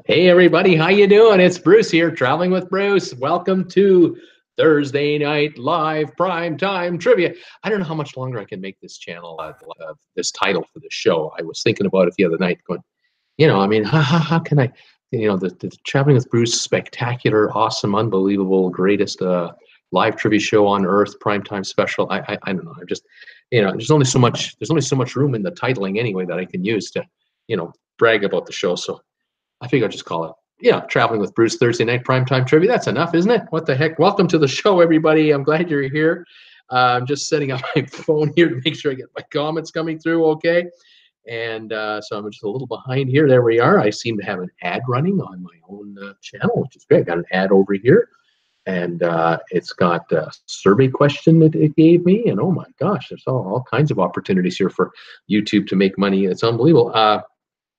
Hey everybody, how you doing? It's Bruce here, Traveling with Bruce. Welcome to Thursday Night Live Prime Time Trivia. I don't know how much longer I can make this channel, this title for the show. I was thinking about it the other night, going, how can I, the Traveling with Bruce spectacular, awesome, unbelievable, greatest live trivia show on earth, primetime special. I don't know. I'm just, there's only so much room in the titling anyway that I can use to, brag about the show. So I think I'll just call it, Traveling with Bruce Thursday Night Primetime Trivia. That's enough, isn't it? What the heck? Welcome to the show, everybody. I'm glad you're here. I'm just setting up my phone here to make sure I get my comments coming through okay. And so I'm just a little behind here. There we are. I seem to have an ad running on my own channel, which is great. I got an ad over here. And it's got a survey question that it gave me. And oh my gosh, there's all kinds of opportunities here for YouTube to make money. It's unbelievable.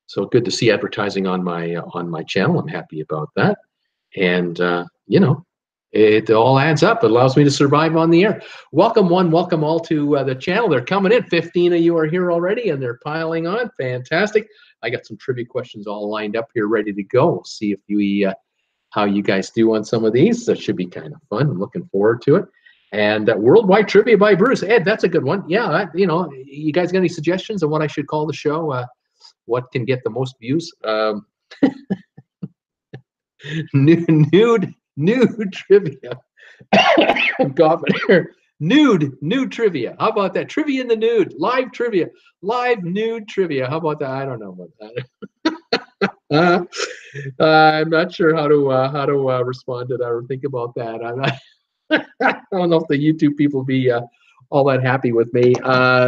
So good to see advertising on my channel. I'm happy about that. And, it all adds up. It allows me to survive on the air. Welcome one, welcome all to the channel. They're coming in. 15 of you are here already, and they're piling on. Fantastic. I got some trivia questions all lined up here, ready to go. We'll see if you how you guys do on some of these. That should be kind of fun. I'm looking forward to it. And Worldwide Trivia by Bruce. Ed, that's a good one. Yeah, you guys got any suggestions on what I should call the show? What can get the most views? Nude trivia. I'm coughing here. Nude trivia. How about that? Trivia in the nude. Live trivia. Live nude trivia. How about that? I don't know about that. I'm not sure how to respond to that or think about that. I don't know if the YouTube people be all that happy with me.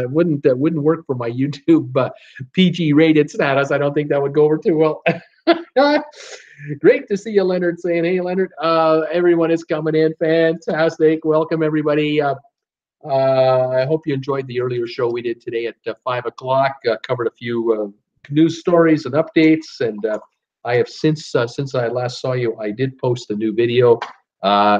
Wouldn't work for my YouTube PG rated status. I don't think that would go over too well. Great to see you, Leonard, saying, hey, Leonard. Everyone is coming in. Fantastic. Welcome, everybody. I hope you enjoyed the earlier show we did today at 5 o'clock. Covered a few news stories and updates. And I have since I last saw you, I did post a new video,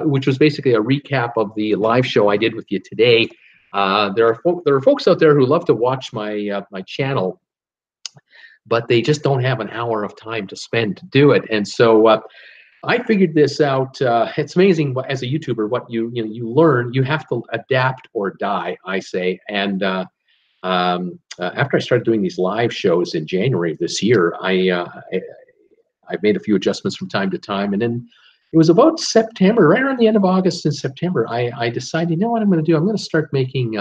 which was basically a recap of the live show I did with you today. There are folks out there who love to watch my my channel, but they just don't have an hour of time to spend to do it. And so I figured this out. It's amazing as a YouTuber what you learn. You have to adapt or die, I say. And after I started doing these live shows in January of this year, I've made a few adjustments from time to time, and then it was about September, right around the end of August and September, I decided, you know what I'm going to do? I'm going to start making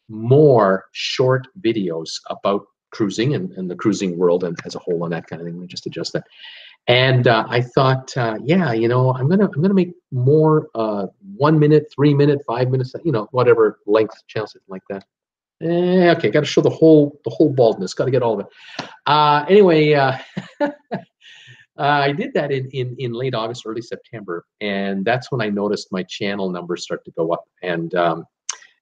more short videos about cruising and the cruising world and as a whole and that kind of thing. Let me just adjust that. And I thought, yeah, I'm gonna make more 1 minute, 3 minute, 5 minutes, whatever length channels like that. Okay, got to show the whole baldness. Got to get all of it. Anyway. I did that in late August, early September, and that's when I noticed my channel numbers start to go up, and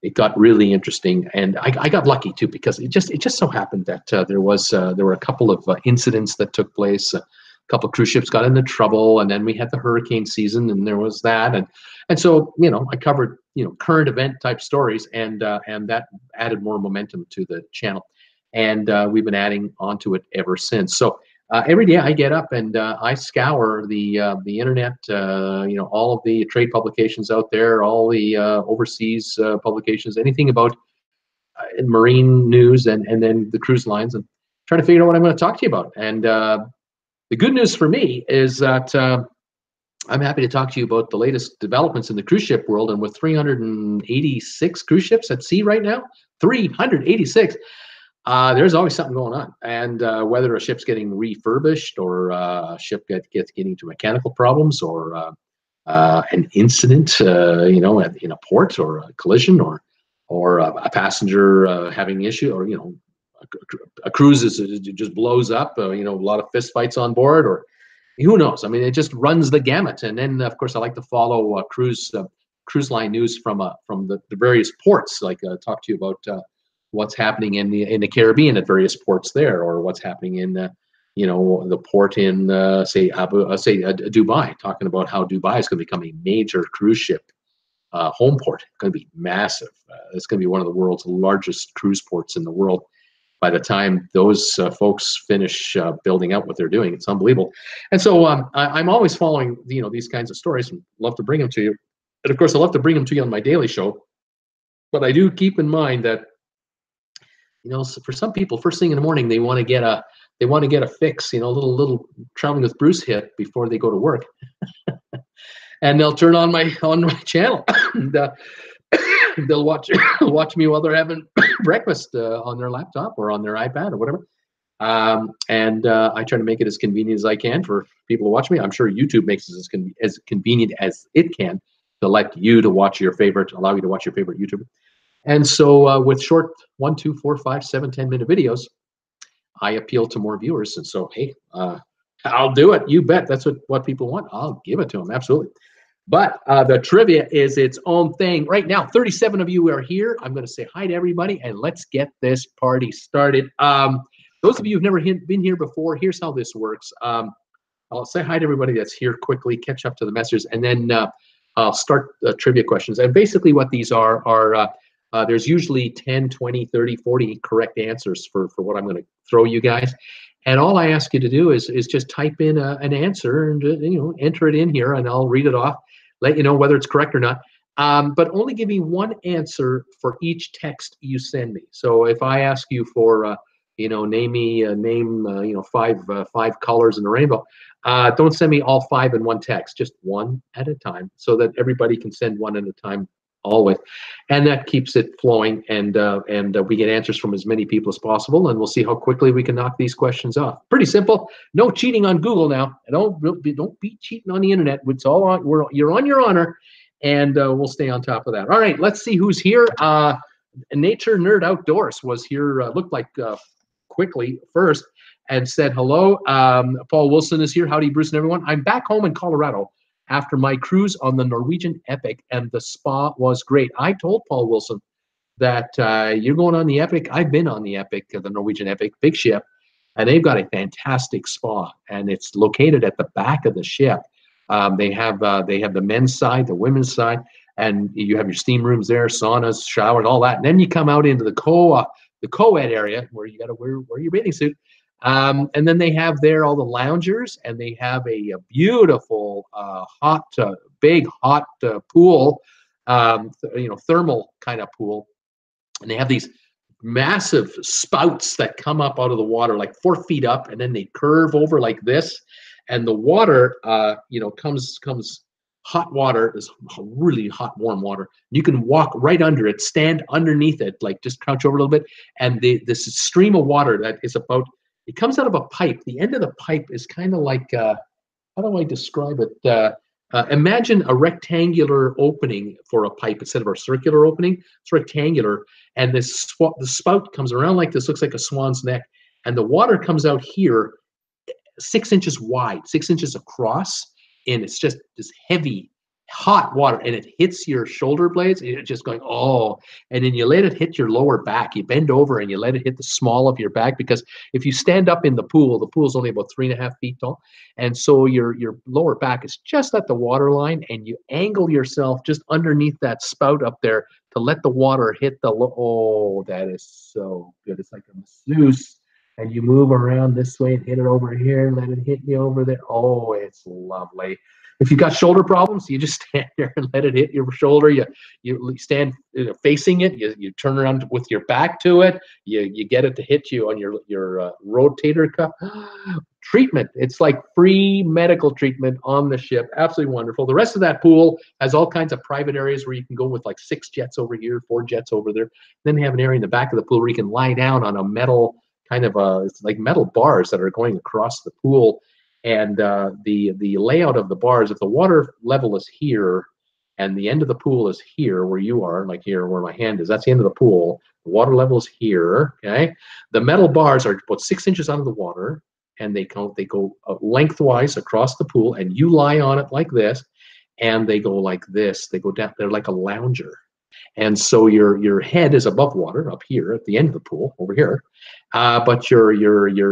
it got really interesting. And I got lucky too, because it just so happened that there were a couple of incidents that took place. A couple of cruise ships got into trouble, and then we had the hurricane season, and there was that, and so I covered current event type stories, and that added more momentum to the channel, and we've been adding onto it ever since. So. Every day I get up and I scour the internet, all of the trade publications out there, all the overseas publications, anything about marine news, and then the cruise lines, and trying to figure out what I'm going to talk to you about. And the good news for me is that I'm happy to talk to you about the latest developments in the cruise ship world. And with 386 cruise ships at sea right now, 386. There's always something going on, and whether a ship's getting refurbished or a ship gets getting into mechanical problems, or an incident, in a port, or a collision, or a passenger having issue, or a cruise just blows up, a lot of fist fights on board, or who knows? I mean, it just runs the gamut. And then, of course, I like to follow cruise line news from the various ports. Like talk to you about. What's happening in the Caribbean at various ports there, or what's happening in the port in say Dubai, talking about how Dubai is going to become a major cruise ship home port. It's going to be massive. It's going to be one of the world's largest cruise ports in the world. by the time those folks finish building out what they're doing, it's unbelievable. And so I'm always following, you know, these kinds of stories and love to bring them to you. And of course, I love to bring them to you on my daily show. But I do keep in mind that, you know, for some people, first thing in the morning, they want to get a fix, you know, a little Traveling with Bruce hit before they go to work, and they'll turn on my channel, and they'll watch me while they're having breakfast on their laptop or on their iPad or whatever. I try to make it as convenient as I can for people to watch me. I'm sure YouTube makes it as convenient as it can to let you to watch your favorite, allow you to watch your favorite YouTuber. And so with short 1, 2, 4, 5, 7, 10-minute videos, I appeal to more viewers. And so, hey, I'll do it. You bet. That's what people want. I'll give it to them. Absolutely. But the trivia is its own thing. Right now, 37 of you are here. I'm going to say hi to everybody, and let's get this party started. Those of you who've never been here before, here's how this works. I'll say hi to everybody that's here quickly, catch up to the messages, and then I'll start trivia questions. And basically what these are there's usually 10, 20, 30, 40 correct answers for what I'm going to throw you guys. And all I ask you to do is just type in an answer and, you know, enter it in here, and I'll read it off, let you know whether it's correct or not. But only give me one answer for each text you send me. So if I ask you for, you know, name you know, five colors in the rainbow, don't send me all 5 in one text, just one at a time, so that everybody can send one at a time always, and that keeps it flowing, and we get answers from as many people as possible, and we'll see how quickly we can knock these questions off. Pretty simple. No cheating on Google now. Don't be cheating on the internet. It's all on. You're on your honor, and we'll stay on top of that. All right, let's see who's here. Nature Nerd Outdoors was here. Looked like quickly first and said hello. Paul Wilson is here. Howdy, Bruce and everyone. I'm back home in Colorado after my cruise on the Norwegian Epic, and the spa was great. I told Paul Wilson that you're going on the Epic. I've been on the Epic, the Norwegian Epic, big ship, and they've got a fantastic spa, and it's located at the back of the ship. They have the men's side, the women's side, and you have your steam rooms there, saunas, showers, all that. And then you come out into the co-ed area where you got to wear your bathing suit. And then they have there all the loungers, and they have a beautiful big hot pool, you know, thermal kind of pool, and they have these massive spouts that come up out of the water like 4 feet up, and then they curve over like this, and the water you know, comes hot water, is really hot warm water. You can walk right under it, stand underneath it, like just crouch over a little bit, and this stream of water that is about, it comes out of a pipe. The end of the pipe is kind of like, how do I describe it? Imagine a rectangular opening for a pipe instead of a circular opening. It's rectangular, and the spout comes around like this, looks like a swan's neck, and the water comes out here 6 inches wide, 6 inches across, and it's just this heavy, hot water, and it hits your shoulder blades, and you're just going, oh, and then you let it hit your lower back. You bend over and you let it hit the small of your back, because if you stand up in the pool's only about 3.5 feet tall, and so your lower back is just at the water line, and you angle yourself just underneath that spout up there to let the water hit the, oh, that is so good. It's like a masseuse. And you move around this way and hit it over here, and let it hit you over there. Oh, it's lovely. If you've got shoulder problems, you just stand there and let it hit your shoulder. You stand facing it. You turn around with your back to it. You get it to hit you on your rotator cuff. Treatment. It's like free medical treatment on the ship. Absolutely wonderful. The rest of that pool has all kinds of private areas where you can go with like 6 jets over here, 4 jets over there. Then they have an area in the back of the pool where you can lie down on a metal kind of it's like metal bars that are going across the pool. And the layout of the bars, if the water level is here and the end of the pool is here where you are, like here where my hand is, that's the end of the pool. The water level is here, okay? The metal bars are about 6 inches out of the water, and they go lengthwise across the pool, and you lie on it like this, and they go like this. They go down, they're like a lounger. And so your head is above water up here at the end of the pool over here, but your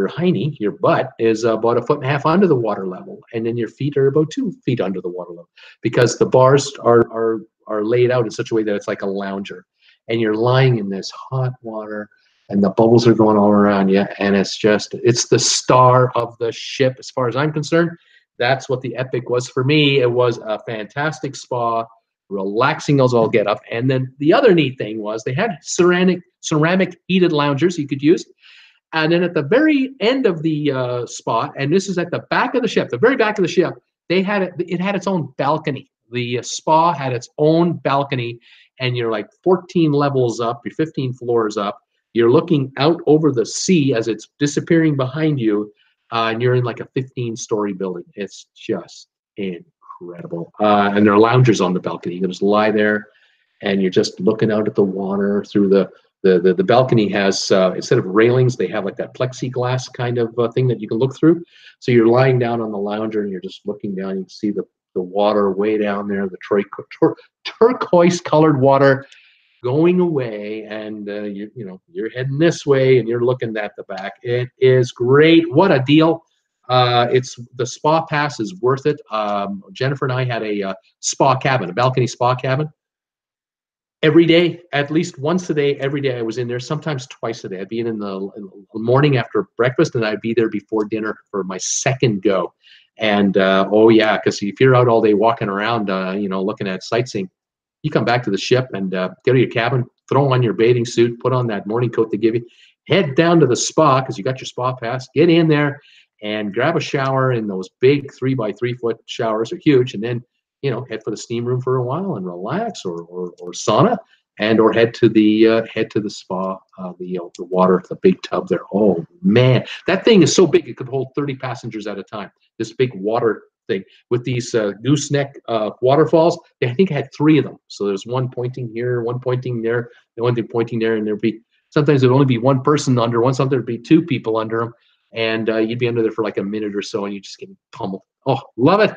hiney, your butt, is about 1.5 feet under the water level, and then your feet are about 2 feet under the water level, because the bars are laid out in such a way that it's like a lounger, and you're lying in this hot water, and the bubbles are going all around you, and it's the star of the ship as far as I'm concerned. That's what the Epic was for me. It was a fantastic spa, relaxing as all get up. And then the other neat thing was they had ceramic heated loungers you could use. And then at the very end of the spa, and this is at the back of the ship, the very back of the ship, it had its own balcony. The spa had its own balcony, and you're like 14 levels up, you're 15 floors up. You're looking out over the sea as it's disappearing behind you, and you're in like a 15-story building. It's just incredible. And there are loungers on the balcony. You can just lie there, and you're just looking out at the water through the balcony has, instead of railings, they have like that plexiglass kind of thing that you can look through. So you're lying down on the lounger and you're just looking down. You can see the water way down there, the turquoise colored water going away, and you're heading this way and you're looking at the back. It is great. What a deal. It's the spa pass is worth it. Jennifer and I had a spa cabin, a balcony spa cabin. Every day, at least once a day, every day I was in there, sometimes twice a day. I'd be in the morning after breakfast, and I'd be there before dinner for my second go. And oh yeah, because if you're out all day walking around, looking at sightseeing, you come back to the ship and go to your cabin, throw on your bathing suit, put on that morning coat they give you, head down to the spa because you got your spa pass, get in there and grab a shower in those big 3x3 foot showers are huge, and then head for the steam room for a while and relax, or sauna, and or head to the spa, the water, the big tub there. Oh man, that thing is so big it could hold 30 passengers at a time. This big water thing with these gooseneck waterfalls. I think I had 3 of them. So there's one pointing here, one pointing there, the one thing pointing there, and sometimes there'd only be one person under one, sometimes there'd be 2 people under them, and you'd be under there for like a minute or so, and you just get pummeled. Oh, love it.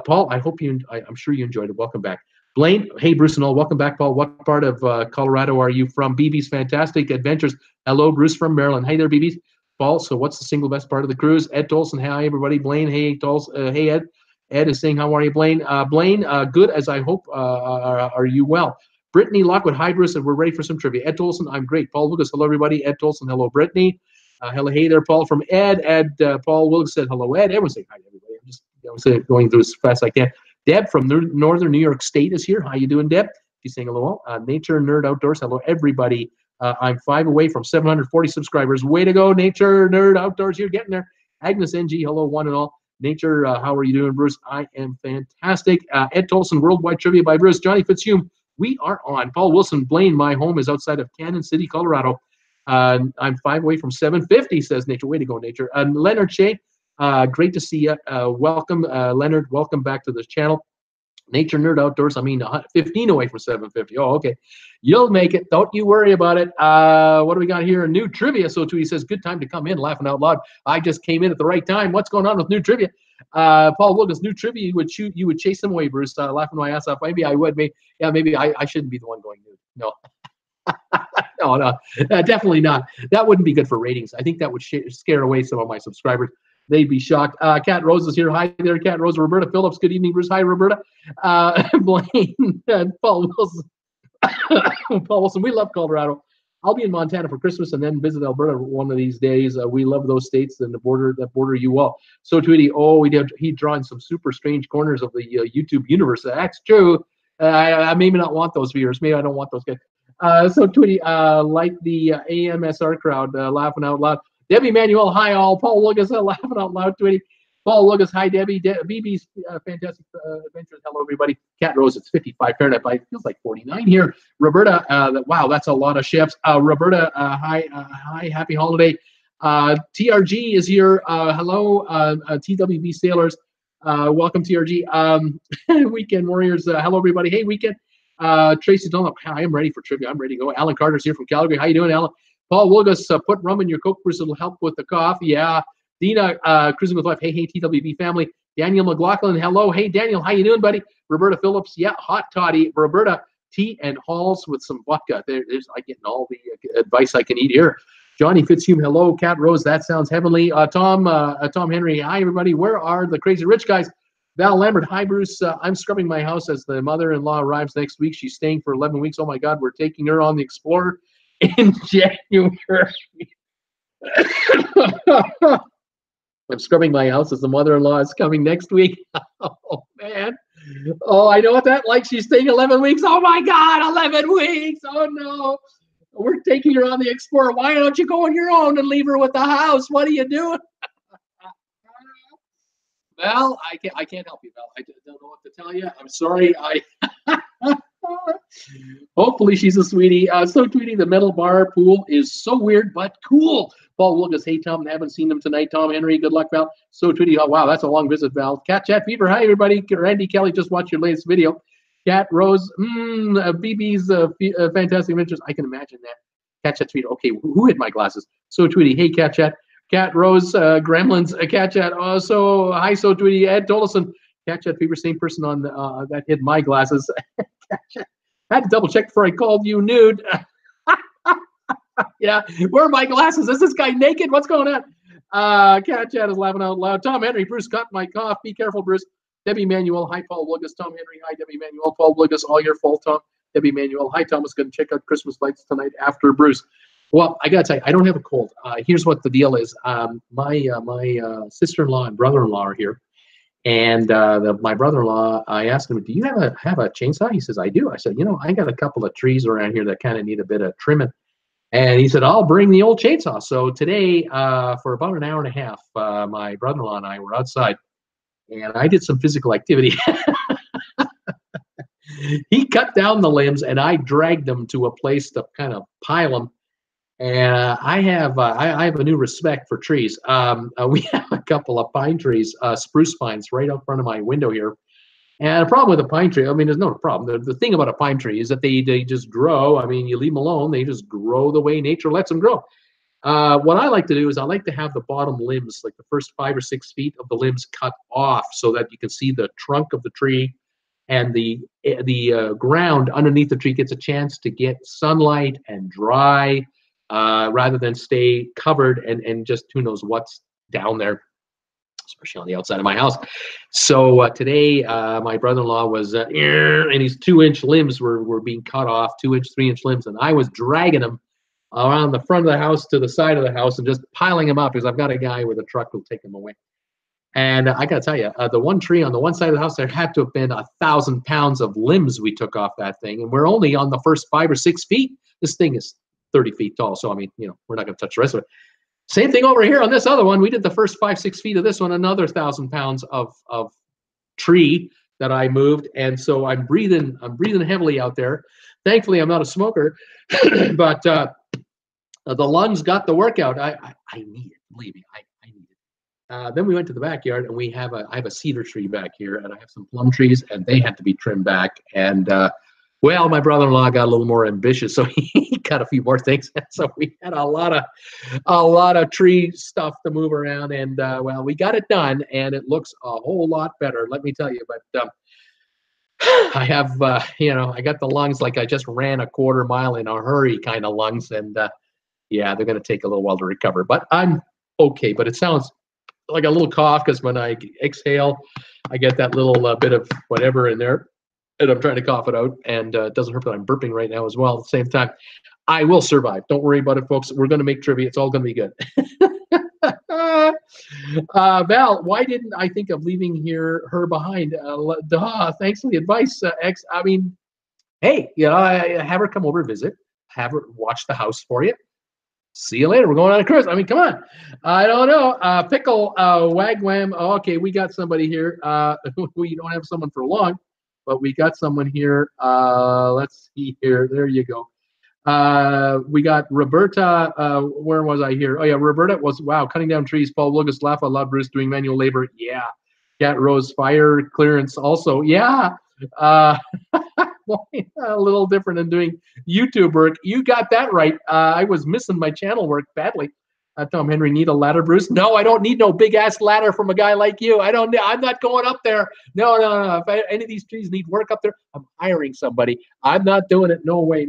Paul, I'm sure you enjoyed it. Welcome back. Blaine, hey, Bruce and all, welcome back, Paul. What part of Colorado are you from? BB's Fantastic Adventures. Hello, Bruce from Maryland. Hey there, BB's. Paul, so what's the single best part of the cruise? Ed Tolson, hi, everybody. Blaine, hey, hey, Ed. Ed is saying, how are you, Blaine? Blaine, good as I hope. Are you well? Brittany Lockwood, hi, Bruce, and we're ready for some trivia. Ed Tolson, I'm great. Paul Lucas, hello, everybody. Ed Tolson, hello, Brittany. Hello, hey there, Paul from Ed. Paul Wilkes said hello, Ed. Everyone say hi to everybody. I'm just going through as fast as I can. Deb from northern New York State is here. How you doing, Deb? She's saying hello. Nature Nerd Outdoors. Hello, everybody. I'm 5 away from 740 subscribers. Way to go, Nature Nerd Outdoors. You're getting there. Agnes NG, hello, one and all. Nature, how are you doing, Bruce? I am fantastic. Ed Tolson, Worldwide Trivia by Bruce. Johnny Fitzhume, we are on. Paul Wilson, Blaine, my home is outside of Cannon City, Colorado. I'm 5 away from 750, says Nature. Way to go, Nature. Leonard Shea, great to see you. Welcome, Leonard. Welcome back to the channel. Nature Nerd Outdoors. 15 away from 750. Oh, okay. You'll make it. Don't you worry about it. What do we got here? New trivia. So Tweety says, good time to come in, laughing out loud. I just came in at the right time. What's going on with new trivia? Paul Wilkins, new trivia. You would chase them away, Bruce. Laughing my ass off. Maybe I would. Maybe I shouldn't be the one going nude. No. No, definitely not. That wouldn't be good for ratings. I think that would scare away some of my subscribers. They'd be shocked. Kat Rose is here. Hi there, Kat Rose. Roberta Phillips. Good evening, Bruce. Hi, Roberta. Blaine and Paul Wilson. Paul Wilson. We love Colorado. I'll be in Montana for Christmas and then visit Alberta one of these days. We love those states and the border that border you all. So Tweety, he's drawing some super strange corners of the YouTube universe. That's true. I maybe not want those viewers. Maybe I don't want those guys. So Tweety, like the AMSR crowd, laughing out loud. Debbie Manuel, hi all. Paul Lucas, laughing out loud, Tweety. Paul Lucas, hi Debbie. BB's Fantastic Adventures, hello everybody. Cat Rose, it's 55 Fahrenheit, but it feels like 49 here. Roberta, wow, that's a lot of ships. Roberta, hi, happy holiday. TRG is here. Hello, TWB Sailors. Welcome TRG. Weekend Warriors, hello everybody. Hey, Weekend. Tracy Dunlop, I am ready for trivia. I'm ready to go. Alan Carter's here from Calgary. How you doing, Alan? Paul Wilgus, put rum in your Coke, Bruce. It'll help with the cough. Yeah. Dina, Cruising with Life. Hey, TWB family. Daniel McLaughlin, hello. Hey, Daniel, how you doing, buddy? Roberta Phillips, yeah, hot toddy. Roberta, tea and halls with some vodka. There's I getting all the advice I can eat here. Johnny Fitzhume, hello. Cat Rose, that sounds heavenly. Tom Henry, hi, everybody. Where are the crazy rich guys? Val Lambert, hi, Bruce. I'm scrubbing my house as the mother-in-law arrives next week. She's staying for 11 weeks. Oh, my God, we're taking her on the Explorer. in January. I'm scrubbing my house as the mother-in-law is coming next week. Oh, man. Oh, I know what that like. She's staying 11 weeks. Oh, my God, 11 weeks. Oh, no. We're taking her on the Explorer. Why don't you go on your own and leave her with the house? What are you doing? Val, I can't help you, Val. I don't know what to tell you. I'm sorry. Hopefully she's a sweetie. So tweeting the metal bar pool is so weird but cool. Paul Wilgus, hey Tom, haven't seen them tonight. Tom Henry, good luck, Val. So tweeting, oh wow, that's a long visit, Val. Cat Chat Fever, hi everybody. Randy Kelly, just watched your latest video. Cat Rose, BB's Fantastic Adventures. I can imagine that. Cat Chat Fever. Okay, who hit my glasses? So tweeting, hey Cat Chat. Cat Rose, Gremlins, Cat Chat. So hi, So tweeting, Ed Tolleson. Cat Chat Fever, same person on that hit my glasses. I had to double check before I called you nude. Yeah, where are my glasses? Is this guy naked? What's going on? Cat Chat is laughing out loud. Tom Henry, Bruce cut my cough. Be careful, Bruce. Debbie Manuel, hi Paul Wilgus. Tom Henry, hi Debbie Manuel. Paul Wilgus, all your fault, Tom. Debbie Manuel, hi Thomas. Going to check out Christmas lights tonight after Bruce. Well, I gotta tell you, I don't have a cold. Here's what the deal is. My sister-in-law and brother-in-law are here. And my brother-in-law, I asked him, do you have a chainsaw? He says, I do. I said, you know, I got a couple of trees around here that kind of need a bit of trimming. And he said, I'll bring the old chainsaw. So today, for about an hour and a half, my brother-in-law and I were outside, and I did some physical activity. He cut down the limbs, and I dragged them to a place to kind of pile them. And I have a new respect for trees. We have a couple of pine trees, spruce pines, right out front of my window here. And the problem with a pine tree, I mean, there's no problem. The thing about a pine tree is that they just grow. I mean, you leave them alone, they just grow the way nature lets them grow. What I like to do is I like to have the bottom limbs, like the first 5 or 6 feet of the limbs, cut off so that you can see the trunk of the tree, and the ground underneath the tree gets a chance to get sunlight and dry. Rather than stay covered and just who knows what's down there, especially on the outside of my house. So today, my brother-in-law was, and his 2-inch limbs were being cut off, 2-inch, 3-inch limbs, and I was dragging them around the front of the house to the side of the house and just piling them up because I've got a guy with a truck who'll take them away. And I got to tell you, the one tree on the one side of the house, there had to have been 1,000 pounds of limbs we took off that thing, and we're only on the first 5 or 6 feet. This thing is 30 feet tall. So, I mean, you know, we're not going to touch the rest of it. Same thing over here on this other one. We did the first 5, 6 feet of this one, another 1,000 pounds of tree that I moved. And so I'm breathing heavily out there. Thankfully, I'm not a smoker, but the lungs got the workout. I need it. Believe me, I need it. Then we went to the backyard, and I have a cedar tree back here, and I have some plum trees, and they had to be trimmed back. And well, my brother-in-law got a little more ambitious, so he cut a few more things. So we had a lot of tree stuff to move around, and well, we got it done, and it looks a whole lot better, let me tell you. But I have, you know, I got the lungs like I just ran a quarter mile in a hurry kind of lungs, and yeah, they're going to take a little while to recover. But I'm okay. But it sounds like a little cough because when I exhale, I get that little bit of whatever in there. And I'm trying to cough it out, and it doesn't hurt that I'm burping right now as well at the same time. I will survive. Don't worry about it, folks. We're going to make trivia. It's all going to be good. Val, why didn't I think of leaving her behind? Thanks for the advice, X. I mean, hey, you know, have her come over and visit. Have her watch the house for you. See you later. We're going on a cruise. I mean, come on. I don't know. Pickle, Wagwam. Oh, okay, we got somebody here. We don't have someone for long. But we got someone here. Let's see here. There you go. We got Roberta. Where was I here? Oh, yeah. Roberta was, wow, cutting down trees. Paul Wilgus, laugh out loud. Bruce doing manual labor. Yeah. Cat Rose, fire clearance also. Yeah. A little different than doing YouTube work. You got that right. I was missing my channel work badly. Tom Henry, need a ladder, Bruce? No, I don't need no big ass ladder from a guy like you. I'm not going up there. No. If any of these trees need work up there, I'm hiring somebody. I'm not doing it. No way.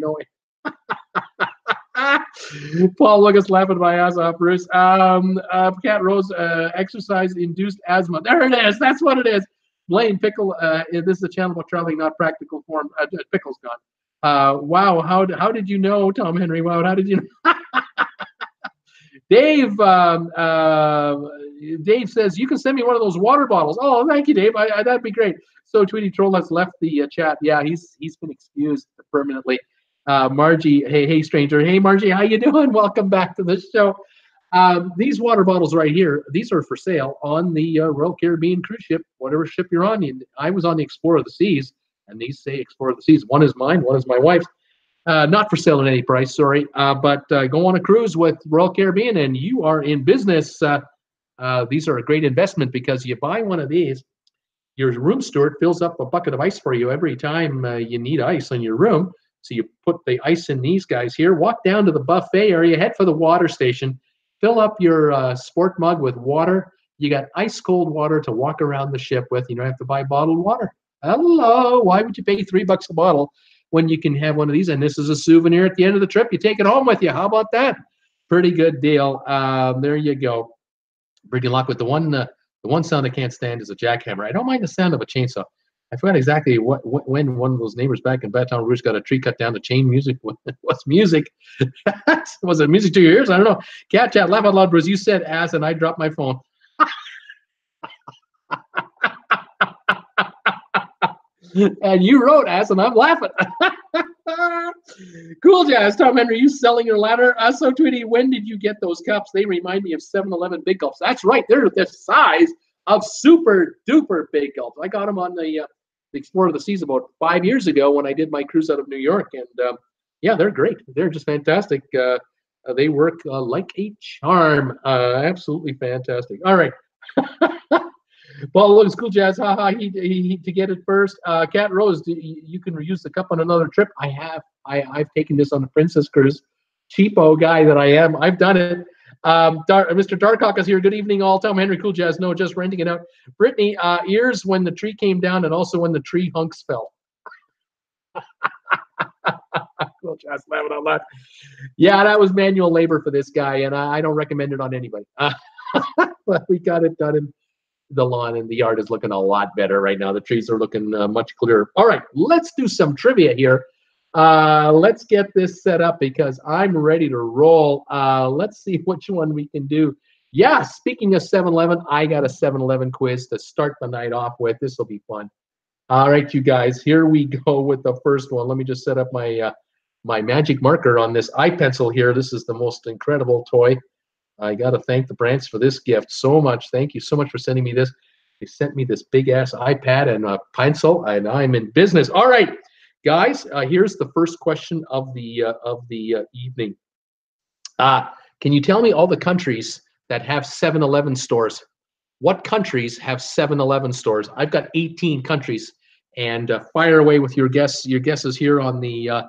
Paul Lucas laughing my ass off, Bruce. Cat Rose, exercise-induced asthma. There it is. That's what it is. Blaine Pickle. This is a channel about traveling, not practical form. Pickle's gone. Wow, how did you know, Tom Henry? Wow, how did you know? Dave, Dave says, you can send me one of those water bottles. Oh, thank you, Dave. That'd be great. So Tweety Troll has left the chat. Yeah, he's been excused permanently. Margie, hey, stranger. Hey, Margie, how you doing? Welcome back to the show. These water bottles right here, these are for sale on the Royal Caribbean cruise ship, whatever ship you're on. I was on the Explorer of the Seas, and these say Explorer of the Seas. One is mine, one is my wife's. Not for sale at any price, sorry. But go on a cruise with Royal Caribbean and you are in business. These are a great investment because you buy one of these, your room steward fills up a bucket of ice for you every time you need ice in your room. So you put the ice in these guys here, walk down to the buffet area, head for the water station, fill up your sport mug with water. You got ice cold water to walk around the ship with. You don't have to buy bottled water. Hello, why would you pay $3 a bottle when you can have one of these? And this is a souvenir at the end of the trip. You take it home with you. How about that? Pretty good deal. There you go. Pretty luck with the one sound I can't stand is a jackhammer. I don't mind the sound of a chainsaw. I forgot exactly when one of those neighbors back in Baton Rouge got a tree cut down to chain music. What's music? Was it music to your ears? I don't know. Cat chat, laugh out loud, Bruce. You said ass and I dropped my phone. And you wrote ass and I'm laughing. Cool Jazz, Tom Henry, you selling your ladder? So Tweety, when did you get those cups? They remind me of 7-Eleven big gulps. That's right, they're the size of super duper big gulps. I got them on the Explorer of the Seas about 5 years ago when I did my cruise out of New York, and yeah, they're great. They're just fantastic. They work like a charm. Absolutely fantastic. All right. Well, look, Cool Jazz, haha, he to get it first. Cat Rose, you can reuse the cup on another trip. I have. I've taken this on the Princess Cruise. Cheapo guy that I am. I've done it. Mr. Darkhawk is here. Good evening, all. Tom Henry, Cool Jazz. No, just renting it out. Brittany, ears when the tree came down and also when the tree hunks fell. Cool Jazz, laughing out loud. Yeah, that was manual labor for this guy, and I don't recommend it on anybody. But we got it done in the lawn, and the yard is looking a lot better right now. The trees are looking much clearer. All right, let's do some trivia here. Let's get this set up because I'm ready to roll. Let's see which one we can do. Yeah, speaking of 7-Eleven, I got a 7-Eleven quiz to start the night off with. This will be fun. All right, you guys, here we go with the first one. Let me just set up my my magic marker on this iPencil here. This is the most incredible toy. I got to thank the Brants for this gift so much. Thank you so much for sending me this. They sent me this big-ass iPad and a pencil, and I'm in business. All right, guys, here's the first question of the evening. Can you tell me all the countries that have 7-Eleven stores? What countries have 7-Eleven stores? I've got 18 countries, and fire away with your guesses here on the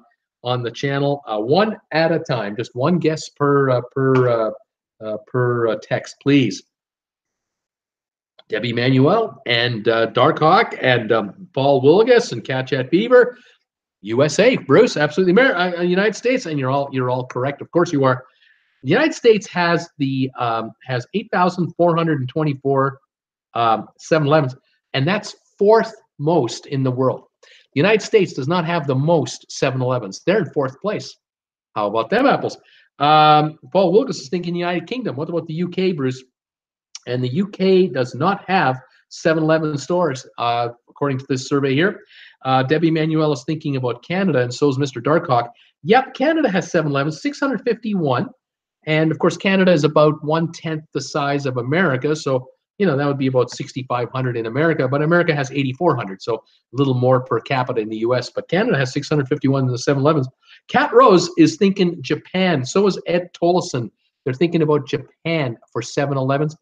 channel, one at a time. Just one guess per text, please. Debbie Manuel and Darkhawk and Paul Willigas and Cat Chat Beaver. USA, Bruce, absolutely. United States, and you're all correct. Of course you are. The United States has 8,424 7-Elevens, and that's fourth most in the world. The United States does not have the most 7-Elevens. They're in fourth place. How about them apples? Paul Wilkes is thinking United Kingdom. What about the UK, Bruce? And the UK does not have 7-Eleven stores, according to this survey here. Debbie Manuel is thinking about Canada, and so is Mr. Darkhawk. Yep, Canada has 7-Eleven, 651. And, of course, Canada is about 1/10 the size of America. So, you know, that would be about 6,500 in America. But America has 8,400, so a little more per capita in the U.S. But Canada has 651 in the 7-Elevens. Cat Rose is thinking Japan. So is Ed Tolleson. They're thinking about Japan for 7-Elevens.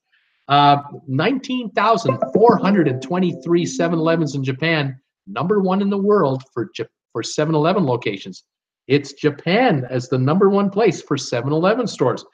19,423 7-Elevens in Japan. #1 in the world for 7-Eleven locations. It's Japan as the #1 place for 7-Eleven stores.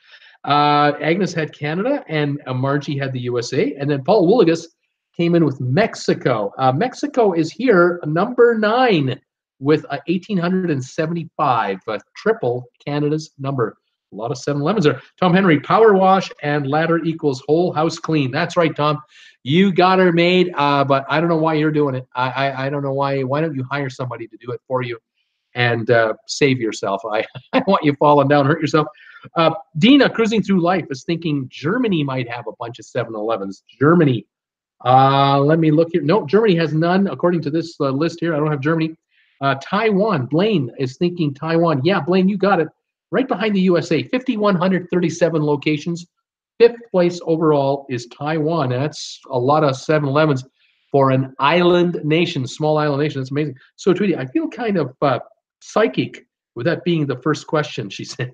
Agnes had Canada, and Margie had the USA. And then Paul Willigas came in with Mexico. Mexico is here, #9 with 1,875, triple Canada's number. A lot of 7-Elevens there. Tom Henry, power wash and ladder equals whole house clean. That's right, Tom. You got her made, but I don't know why you're doing it. I don't know why. Why don't you hire somebody to do it for you? and save yourself. I want you falling down, hurt yourself. Dina, cruising through life, is thinking Germany might have a bunch of 7-Elevens. Germany. Let me look here. No, Germany has none, according to this list here. I don't have Germany. Taiwan. Blaine is thinking Taiwan. Yeah, Blaine, you got it. Right behind the USA. 5,137 locations. Fifth place overall is Taiwan. That's a lot of 7-Elevens for an island nation, small island nation. That's amazing. So, Tweety, I feel kind of psychic with that being the first question, she said.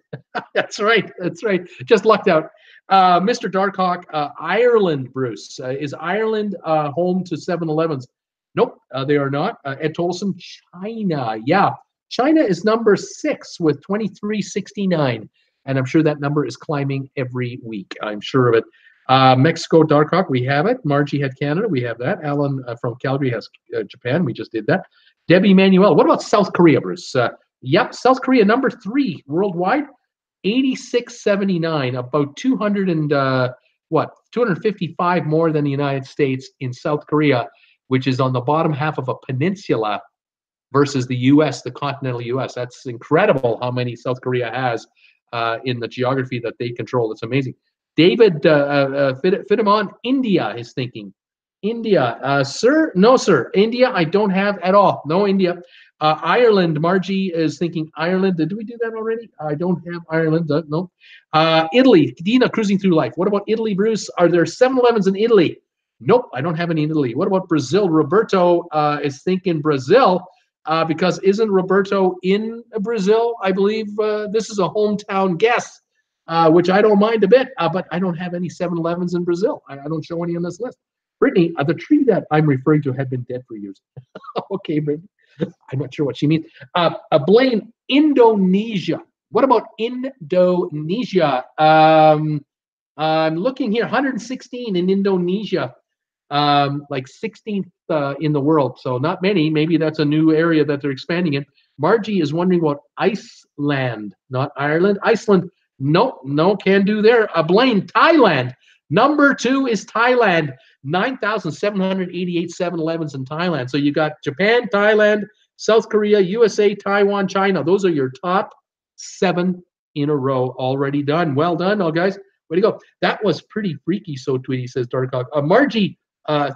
That's right. That's right. Just lucked out. Mr. Darkhawk, Ireland, Bruce. Is Ireland home to 7-Elevens? Nope, they are not. Ed Tolson, China. Yeah, China is number 6 with 2369. And I'm sure that number is climbing every week. I'm sure of it. Mexico, Darkhawk, we have it. Margie had Canada, we have that. Alan from Calgary has Japan, we just did that. Debbie Manuel, what about South Korea, Bruce? Yep, South Korea, number 3 worldwide, 8679, about 255 more than the United States in South Korea, which is on the bottom half of a peninsula versus the U.S., the continental U.S. That's incredible how many South Korea has in the geography that they control. It's amazing. David Fitamon, India is thinking. India, sir? No, sir. India, I don't have at all. No India. Ireland, Margie is thinking Ireland. Did we do that already? I don't have Ireland. No. Italy, Dina, cruising through life. What about Italy, Bruce? Are there 7-Elevens in Italy? Nope, I don't have any in Italy. What about Brazil? Roberto is thinking Brazil. Because isn't Roberto in Brazil? I believe this is a hometown guess, which I don't mind a bit, but I don't have any 7-Elevens in Brazil. I don't show any on this list. Brittany, the tree that I'm referring to had been dead for years. Okay, Brittany. I'm not sure what she means. Blaine, Indonesia. What about Indonesia? I'm looking here, 116 in Indonesia. Like 16th in the world, so not many. Maybe that's a new area that they're expanding in. Margie is wondering about Iceland, not Ireland. Iceland, no, can do there. Blaine, Thailand, number 2 is Thailand. 9,788 7-Elevens in Thailand. So you got Japan, Thailand, South Korea, USA, Taiwan, China. Those are your top 7 in a row already done. Well done, all guys. Way to go. That was pretty freaky, so Tweety, says Darkhawk. Margie,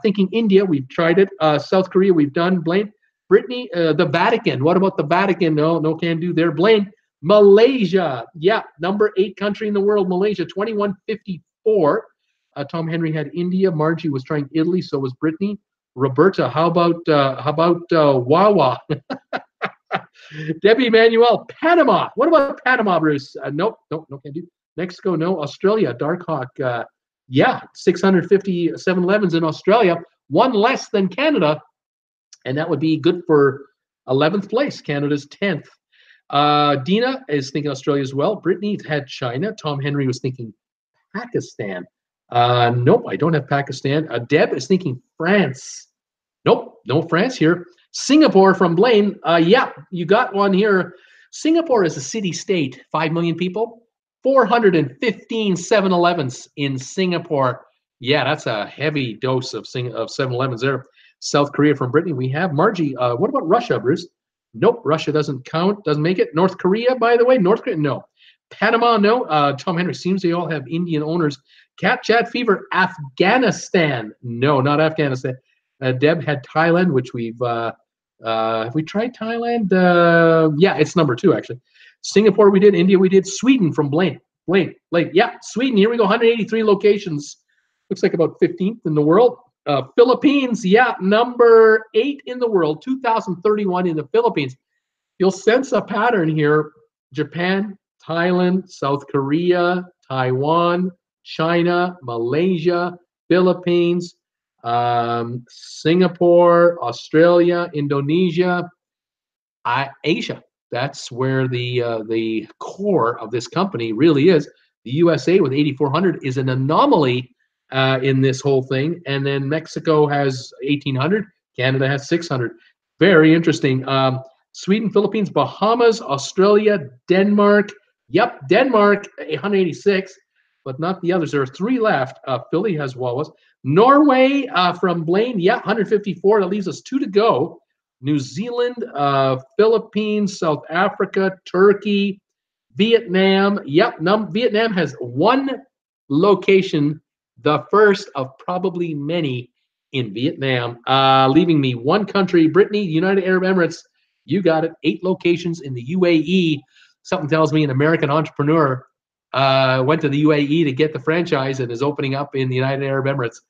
thinking India, we've tried it. South Korea, we've done. Blaine, Brittany, the Vatican. What about the Vatican? No can do there. Blaine, Malaysia. Yeah, number 8 country in the world, Malaysia, 2154. Tom Henry had India. Margie was trying Italy. So was Brittany. Roberta, how about Wawa? Debbie Manuel, Panama. What about Panama, Bruce? Nope, can do. Mexico, no. Australia, Darkhawk. Yeah, 650 7-Elevens in Australia, 1 less than Canada, and that would be good for 11th place. Canada's 10th. Dina is thinking Australia as well. Brittany had China. Tom Henry was thinking Pakistan. Nope, I don't have Pakistan. Deb is thinking France. Nope, no France here. Singapore from Blaine. Yeah, you got one here. Singapore is a city-state, 5 million people. 415 7-Elevens in Singapore. Yeah, that's a heavy dose of 7-Elevens there. South Korea from Brittany, we have. Margie, what about Russia, Bruce? Nope, Russia doesn't count, doesn't make it. North Korea, by the way, North Korea, no. Panama, no. Tom Henry, seems they all have Indian owners. Cat Chat Fever, Afghanistan. No, not Afghanistan. Deb had Thailand, which we've, have we tried Thailand? Yeah, it's number 2, actually. Singapore we did, India we did, Sweden from Blaine. Yeah, Sweden, here we go, 183 locations. Looks like about 15th in the world. Philippines, yeah, number 8 in the world, 2,031 in the Philippines. You'll sense a pattern here. Japan, Thailand, South Korea, Taiwan, China, Malaysia, Philippines, Singapore, Australia, Indonesia, Asia. That's where the core of this company really is. The USA with 8,400 is an anomaly in this whole thing. And then Mexico has 1,800. Canada has 600. Very interesting. Sweden, Philippines, Bahamas, Australia, Denmark. Yep, Denmark, 186, but not the others. There are 3 left. Philly has Wawas. Norway from Blaine, yeah, 154. That leaves us 2 to go. New Zealand, Philippines, South Africa, Turkey, Vietnam. Yep, Vietnam has one location, the first of probably many in Vietnam. Leaving me one country, Brittany, United Arab Emirates. You got it. 8 locations in the UAE. Something tells me an American entrepreneur went to the UAE to get the franchise and is opening up in the United Arab Emirates.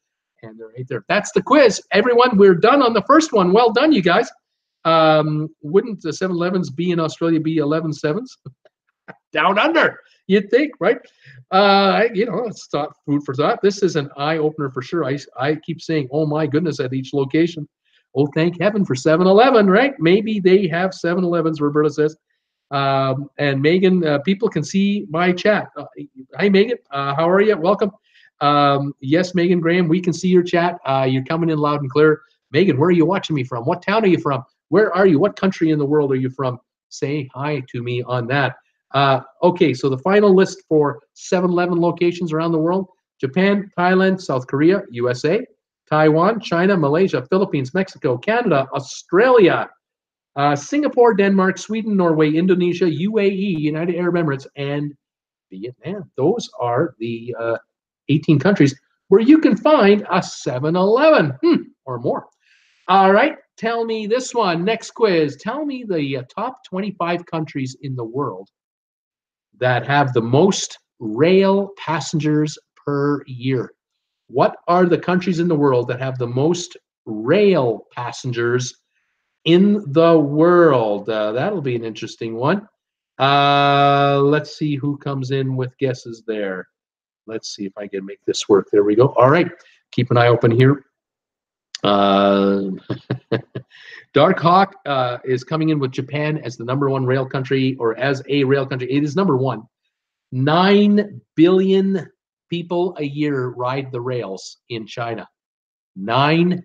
And they're right there. That's the quiz. Everyone, we're done on the first one. Well done, you guys. Wouldn't the 7-Elevens be in Australia be 11-7s? Down under, you'd think, right? It's thought, food for thought. This is an eye-opener for sure. I keep saying, oh my goodness, at each location. Oh, thank heaven for 7-Eleven, right? Maybe they have 7-Elevens, Roberta says. And Megan, people can see my chat. Hi, Megan. How are you? Welcome. Yes, Megan Graham, we can see your chat. You're coming in loud and clear. Megan, where are you watching me from? What town are you from? Where are you? What country in the world are you from? Say hi to me on that. Okay, so the final list for 7-Eleven locations around the world: Japan, Thailand, South Korea, USA, Taiwan, China, Malaysia, Philippines, Mexico, Canada, Australia, Singapore, Denmark, Sweden, Norway, Indonesia, UAE, United Arab Emirates, and Vietnam. Those are the 18 countries where you can find a 7-Eleven or more. All right, tell me this one. Next quiz. Tell me the top 25 countries in the world that have the most rail passengers per year. What are the countries in the world that have the most rail passengers in the world? That'll be an interesting one. Let's see who comes in with guesses there. Let's see if I can make this work. There we go. All right, keep an eye open here. Dark Hawk is coming in with Japan as the #1 rail country, or as a rail country. It is #1. 9 billion people a year ride the rails in China. 9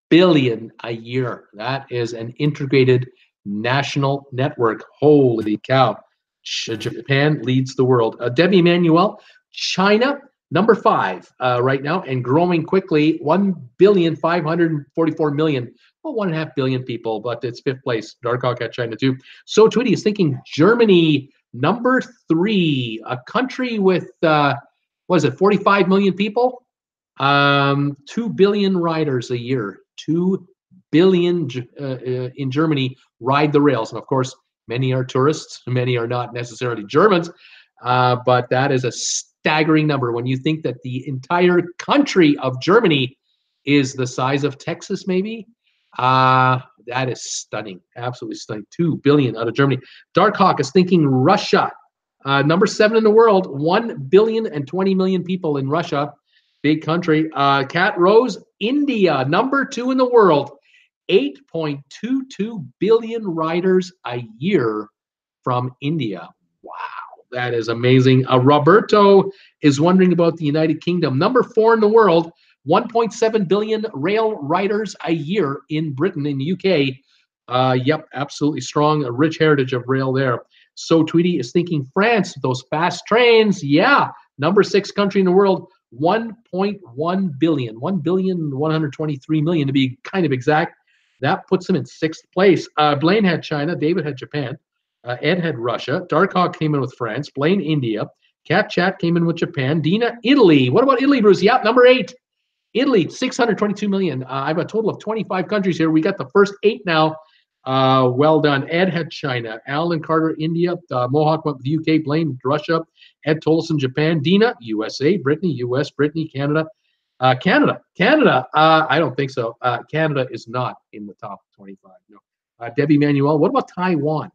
billion a year. That is an integrated national network. Holy cow. Japan leads the world. Debbie Emanuel, China, #5 right now, and growing quickly. 1,544,000,000. Well, 1.5 billion people, but it's 5th place. Dark Hawk at China too. So Tweety is thinking Germany, #3, a country with, what is it, 45 million people? 2 billion riders a year. 2 billion in Germany ride the rails. And of course, many are tourists, many are not necessarily Germans, but that is a staggering number when you think that the entire country of Germany is the size of Texas, maybe. That is stunning, absolutely stunning. 2 billion out of Germany. Dark Hawk is thinking Russia, #7 in the world. 1,020,000,000 people in Russia, big country. Cat Rose, India, #2 in the world. 8.22 billion riders a year from India. Wow, that is amazing. Roberto is wondering about the United Kingdom, #4 in the world. 1.7 billion rail riders a year in Britain, in the UK. Yep, absolutely strong, a rich heritage of rail there. So Tweety is thinking France, those fast trains. Yeah, #6 country in the world. 1.1 billion, 1,123,000,000 to be kind of exact. That puts him in 6th place. Blaine had China, David had Japan, Ed had Russia, Dark Hawk came in with France, Blaine, India, Cat Chat came in with Japan, Dina, Italy. What about Italy, Bruce? Yeah, #8. Italy, 622 million. I have a total of 25 countries here. We got the first 8 now. Well done. Ed had China, Alan Carter, India, Mohawk went with UK, Blaine, Russia, Ed Tolson, Japan, Dina, USA, Brittany, US, Brittany, Canada. Canada, I don't think so. Canada is not in the top 25. No. Debbie Manuel, what about Taiwan?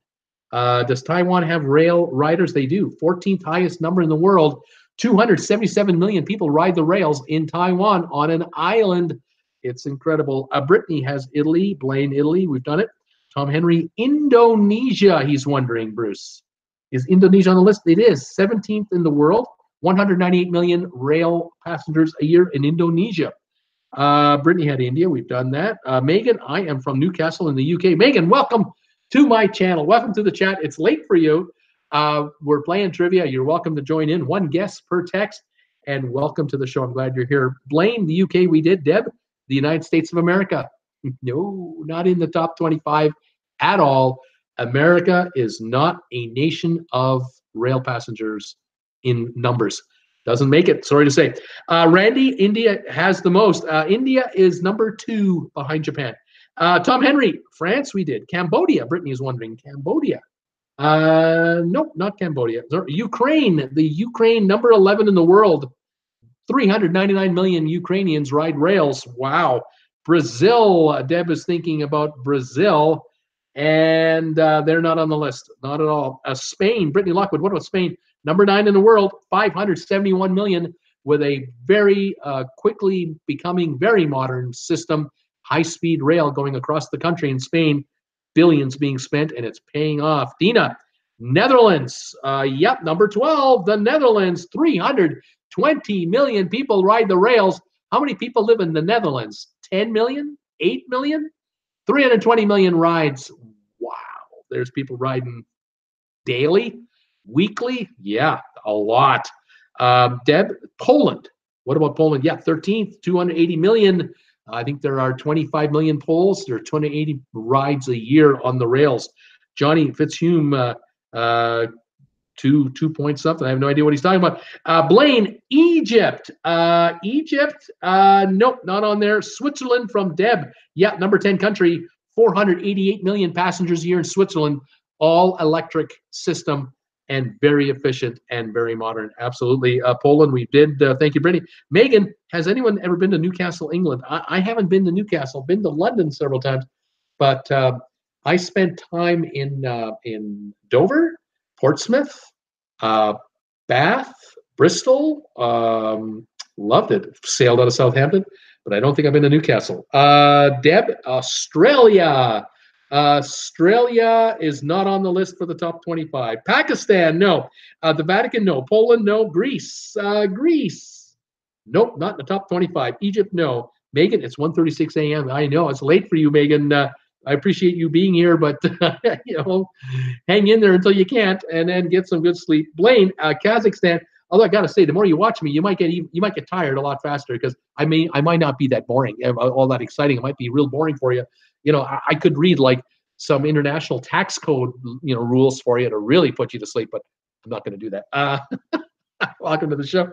Does Taiwan have rail riders? They do. 14th highest number in the world. 277 million people ride the rails in Taiwan on an island. It's incredible. Brittany has Italy, Blaine, Italy. We've done it. Tom Henry, Indonesia, he's wondering, Bruce. Is Indonesia on the list? It is. 17th in the world. 198 million rail passengers a year in Indonesia. Brittany had India. We've done that. Megan, I am from Newcastle in the UK. Megan, welcome to my channel. Welcome to the chat. It's late for you. We're playing trivia. You're welcome to join in. 1 guess per text. And welcome to the show. I'm glad you're here. Blaine, the UK, we did. Deb, the United States of America. No, not in the top 25 at all. America is not a nation of rail passengers in numbers. Doesn't make it, sorry to say. Randy, India has the most. India is number 2 behind Japan. Tom Henry, France, we did. Cambodia, Brittany is wondering. Cambodia. Nope, not Cambodia. Ukraine, the Ukraine, number 11 in the world. 399 million Ukrainians ride rails. Wow. Brazil, Deb is thinking about Brazil, and they're not on the list. Not at all. Spain, Brittany Lockwood, what about Spain? Number 9 in the world, 571 million, with a very quickly becoming very modern system, high-speed rail going across the country in Spain. Billions being spent, and it's paying off. Dina, Netherlands, yep, number 12, the Netherlands, 320 million people ride the rails. How many people live in the Netherlands? 10 million? 8 million? 320 million rides. Wow, there's people riding daily, weekly? Yeah, a lot. Deb, Poland. What about Poland? Yeah, 13th, 280 million. I think there are 25 million Poles. There are 280 rides a year on the rails. Johnny Fitzhume, 2 point something. I have no idea what he's talking about. Blaine, Egypt. Egypt, nope, not on there. Switzerland from Deb. Yeah, number 10 country. 488 million passengers a year in Switzerland. All electric system and very efficient and very modern. Absolutely. Poland, we did. Thank you, Brittany. Megan, has anyone ever been to Newcastle, England? I haven't been to Newcastle. Been to London several times, but I spent time in Dover, Portsmouth, Bath, Bristol. Loved it. Sailed out of Southampton, but I don't think I've been to Newcastle. Deb, Australia. Australia is not on the list for the top 25. Pakistan, no. The Vatican, no. Poland, no. Greece, Greece. Nope, not in the top 25. Egypt, no. Megan, it's 1:36 a.m. I know it's late for you, Megan. I appreciate you being here, but you know, hang in there until you can't, and then get some good sleep. Blaine, Kazakhstan. Although I gotta say, the more you watch me, you might get tired a lot faster, because I might not be that boring, all that exciting. It might be real boring for you. You know, I could read like some international tax code, rules for you to really put you to sleep, but I'm not going to do that. Welcome to the show.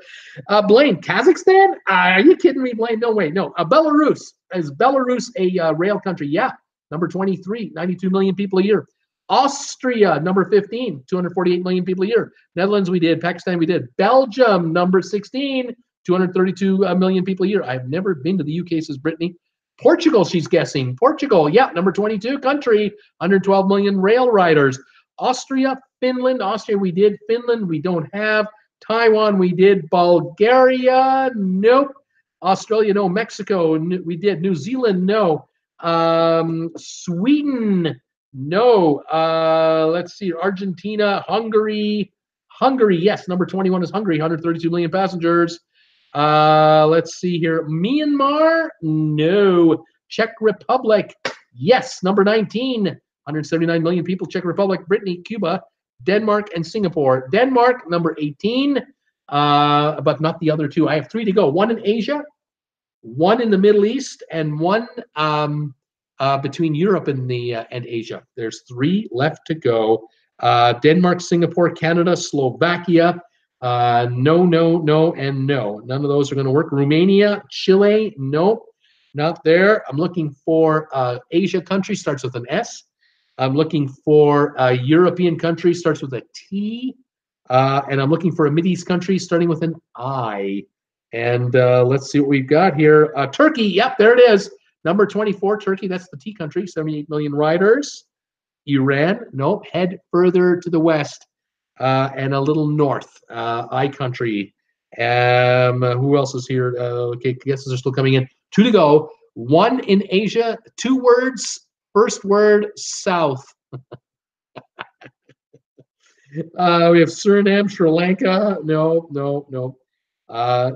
Blaine, Kazakhstan? Are you kidding me, Blaine? No way. No. Belarus. Is Belarus a rail country? Yeah. Number 23, 92 million people a year. Austria, number 15, 248 million people a year. Netherlands, we did. Pakistan, we did. Belgium, number 16, 232 million people a year. I've never been to the UK, says Brittany. Portugal, she's guessing. Portugal, yeah, number 22 country, 112 million rail riders. Austria, Finland. Austria, we did. Finland, we don't have. Taiwan, we did. Bulgaria, nope. Australia, no. Mexico, we did. New Zealand, no. Sweden, no. Let's see. Argentina, Hungary. Hungary, yes. Number 21 is Hungary, 132 million passengers. Let's see here. Myanmar, no. Czech Republic, yes. Number 19, 179 million people. Czech Republic. Brittany, Cuba, Denmark, and Singapore. Denmark, number 18, but not the other two. I have 3 to go. 1 in Asia, 1 in the Middle East, and 1 between Europe and Asia. There's 3 left to go. Denmark, Singapore, Canada, Slovakia. No, no, no, and no. None of those are going to work. Romania, Chile, no, not there. I'm looking for Asia country, starts with an S. I'm looking for a European country, starts with a T. And I'm looking for a Mideast country starting with an I. And let's see what we've got here. Turkey, yep, there it is. Number 24, Turkey, that's the T country, 78 million riders. Iran, nope, head further to the west. And a little north, I country. Who else is here? Okay, guesses are still coming in. 2 to go. 1 in Asia. 2 words. First word, south. We have Suriname, Sri Lanka. No, no, no.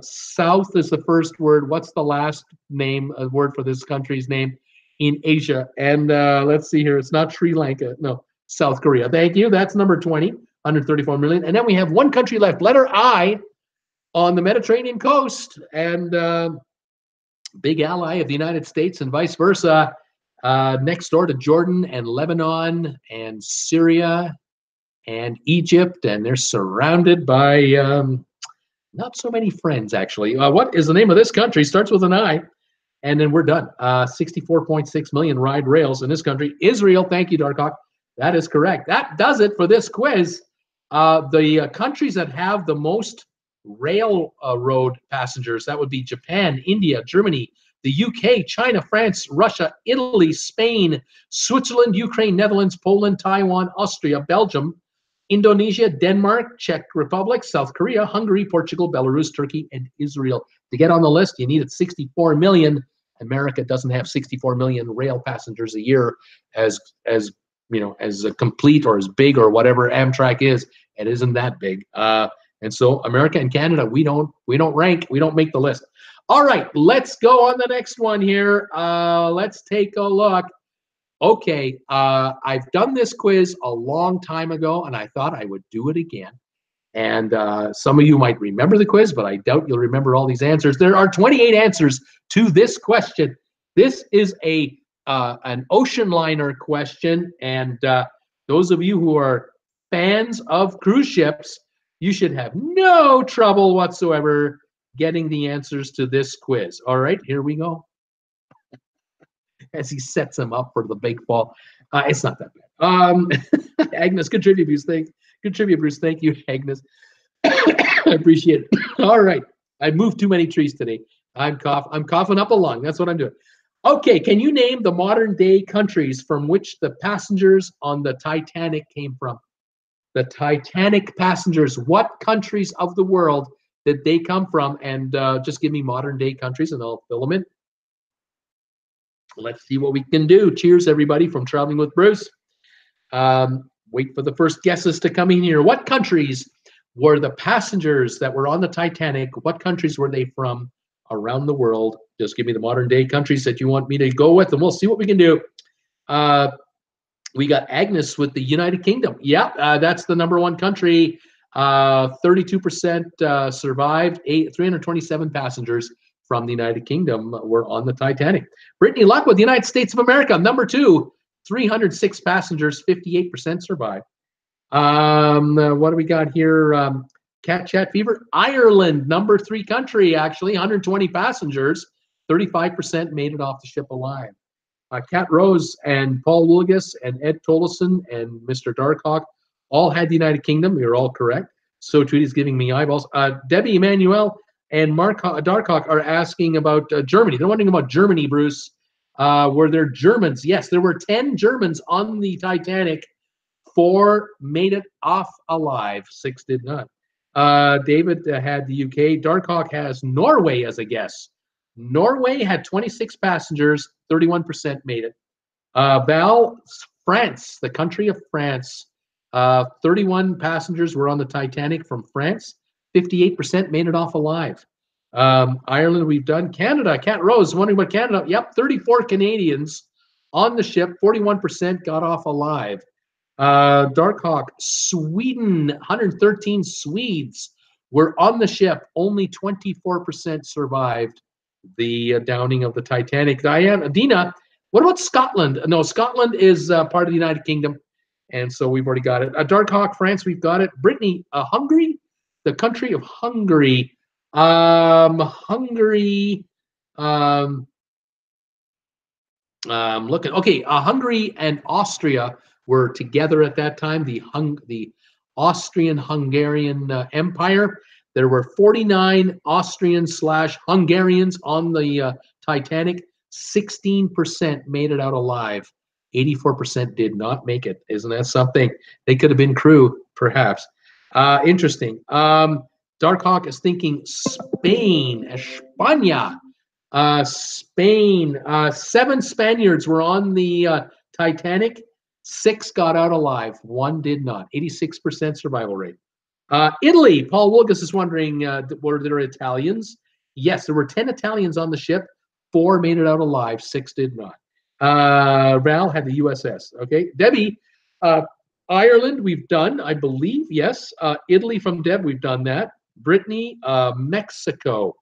South is the first word. What's the last word for this country's name in Asia? And let's see here. It's not Sri Lanka. No, South Korea. Thank you. That's number 20. 134 million. And then we have 1 country left, letter I, on the Mediterranean coast. And big ally of the United States and vice versa, next door to Jordan and Lebanon and Syria and Egypt, and they're surrounded by not so many friends, actually. What is the name of this country? Starts with an I, and then we're done. 64.6 million ride rails in this country. Israel, thank you, Darkhawk. That is correct. That does it for this quiz. The countries that have the most railroad passengers, that would be Japan, India, Germany, the UK, China, France, Russia, Italy, Spain, Switzerland, Ukraine, Netherlands, Poland, Taiwan, Austria, Belgium, Indonesia, Denmark, Czech Republic, South Korea, Hungary, Portugal, Belarus, Turkey, and Israel. To get on the list, you needed 64 million. America doesn't have 64 million rail passengers a year as you know, as a complete or as big or whatever Amtrak is. It isn't that big. And so America and Canada, we don't rank, we don't make the list. All right, let's go on the next one here. Let's take a look. Okay, I've done this quiz a long time ago, and I thought I would do it again. And some of you might remember the quiz, but I doubt you'll remember all these answers. There are 28 answers to this question. This is an ocean liner question, and those of you who are fans of cruise ships, you should have no trouble whatsoever getting the answers to this quiz. All right, here we go. As he sets him up for the big fall. It's not that bad. Agnes, good trivia, Bruce. Good trivia, Bruce. Thank you, Agnes. I appreciate it. All right. I moved too many trees today. I'm coughing up a lung. That's what I'm doing. Okay, can you name the modern day countries from which the passengers on the Titanic came from? The Titanic passengers, what countries of the world did they come from? And just give me modern day countries and I'll fill them in. Let's see what we can do. Cheers, everybody, from Traveling with Bruce. Wait for the first guesses to come in here. What countries were the passengers that were on the Titanic? What countries were they from around the world? Just give me the modern day countries that you want me to go with, and we'll see what we can do. We got Agnes with the United Kingdom. Yeah, that's the #1 country. 32% survived. 327 passengers from the United Kingdom were on the Titanic. Brittany Lockwood, the United States of America, #2, 306 passengers, 58% survived. What do we got here? Cat Chat Fever, Ireland, #3 country, actually, 120 passengers, 35% made it off the ship alive. Cat Rose and Paul Woolgas and Ed Tolleson and Mr. Darkhawk all had the United Kingdom. You're all correct. So Tweety's giving me eyeballs. Debbie Emanuel and Mark Darkhawk are asking about Germany. They're wondering about Germany, Bruce. Were there Germans? Yes, there were 10 Germans on the Titanic. 4 made it off alive. 6 did not. David had the UK. Darkhawk has Norway as a guess. Norway had 26 passengers. 31% made it. Val, France, the country of France. 31 passengers were on the Titanic from France. 58% made it off alive. Ireland, we've done. Canada, Cat Rose, wondering about Canada. Yep, 34 Canadians on the ship. 41% got off alive. Darkhawk, Sweden, 113 Swedes were on the ship. Only 24% survived the downing of the Titanic. Dina, what about Scotland? No, Scotland is part of the United Kingdom, and so we've already got it. Darkhawk, France, we've got it. Brittany, Hungary, the country of Hungary. Hungary. Looking. Okay, Hungary and Austria were together at that time. The Austrian-Hungarian Empire. There were 49 Austrian/Hungarians on the Titanic. 16% made it out alive. 84% did not make it. Isn't that something? They could have been crew, perhaps. Interesting. Darkhawk is thinking Spain, España. Spain. 7 Spaniards were on the Titanic. 6 got out alive. 1 did not. 86% survival rate. Italy. Paul Woolgas is wondering, were there Italians? Yes, there were 10 Italians on the ship. 4 made it out alive. 6 did not. Val had the USS. Okay. Debbie, Ireland, we've done, I believe. Yes. Italy from Deb, we've done that. Brittany, Mexico.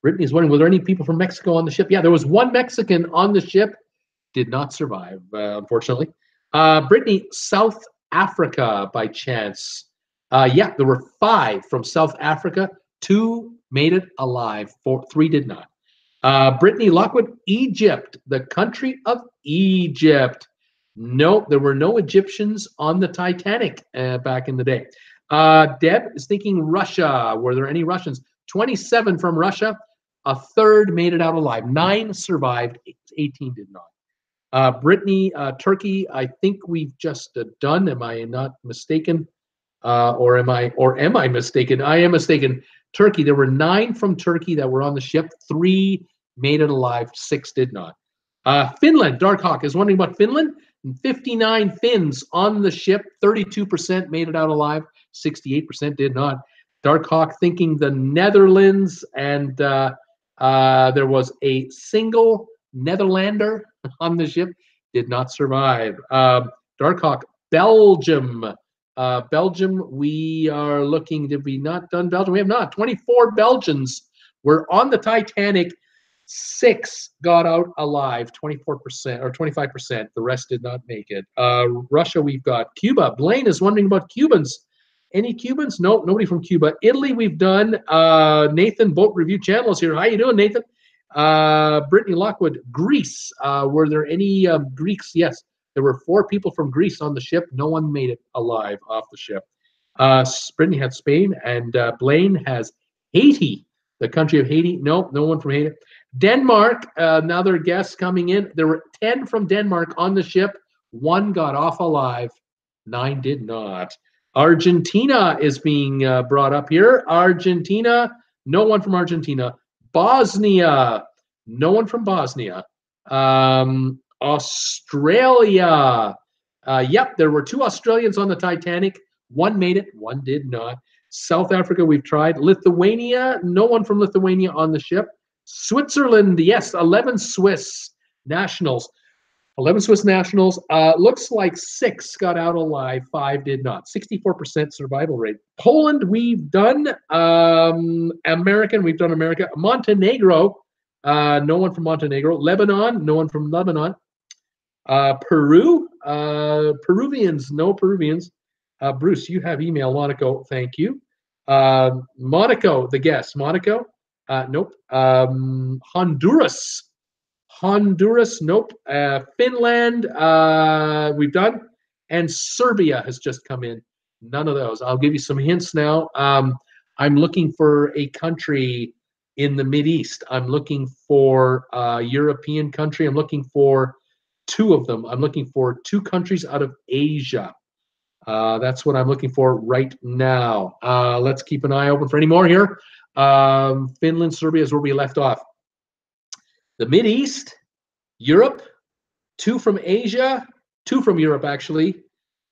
Brittany's wondering, were there any people from Mexico on the ship? Yeah, there was one Mexican on the ship. Did not survive, unfortunately. Brittany, South Africa by chance. Yeah, there were 5 from South Africa. 2 made it alive. 3 did not. Brittany Lockwood, Egypt, the country of Egypt. No, there were no Egyptians on the Titanic back in the day. Deb is thinking Russia. Were there any Russians? 27 from Russia. A third made it out alive. 9 survived. 18 did not. Brittany, Turkey. I think we've just done. Am I not mistaken? Or am I mistaken? I am mistaken. Turkey. There were 9 from Turkey that were on the ship. 3 made it alive. 6 did not. Finland. Dark Hawk is wondering about Finland. 59 Finns on the ship. 32% made it out alive. 68% did not. Dark Hawk thinking the Netherlands, and there was a single Netherlander on the ship. Did not survive. Dark Hawk, Belgium. Belgium, we are looking. Did we not done Belgium? We have not. 24 Belgians were on the Titanic. 6 got out alive, 24% or 25%. The rest did not make it. Russia, we've got Cuba. Blaine is wondering about Cubans. Any Cubans? No, nobody from Cuba. Italy, we've done. Nathan, Boat Review Channel is here. How you doing, Nathan? Brittany Lockwood, Greece. Were there any Greeks? Yes, there were 4 people from Greece on the ship. No one made it alive off the ship. Brittany had Spain, and Blaine has Haiti, the country of Haiti. No, no one from Haiti. Denmark, another guest coming in. There were 10 from Denmark on the ship. 1 got off alive. 9 did not. Argentina is being brought up here. Argentina, no one from Argentina. Bosnia, no one from Bosnia. Australia, yep, there were 2 Australians on the Titanic. 1 made it, 1 did not. South Africa, we've tried. Lithuania, no one from Lithuania on the ship. Switzerland, yes, 11 Swiss nationals. 11 Swiss nationals. Looks like 6 got out alive, 5 did not. 64% survival rate. Poland, we've done. American, we've done America. Montenegro, no one from Montenegro. Lebanon, no one from Lebanon. Peru, Peruvians, no Peruvians. Bruce, you have email Monaco, thank you. Monaco, the guest. Monaco, nope. Honduras, nope. Finland, we've done. And Serbia has just come in. None of those. I'll give you some hints now. I'm looking for a country in the Mideast. I'm looking for a European country. I'm looking for 2 of them. I'm looking for 2 countries out of Asia. That's what I'm looking for right now. Let's keep an eye open for any more here. Finland, Serbia is where we left off. The Mideast, Europe, 2 from Asia, 2 from Europe actually,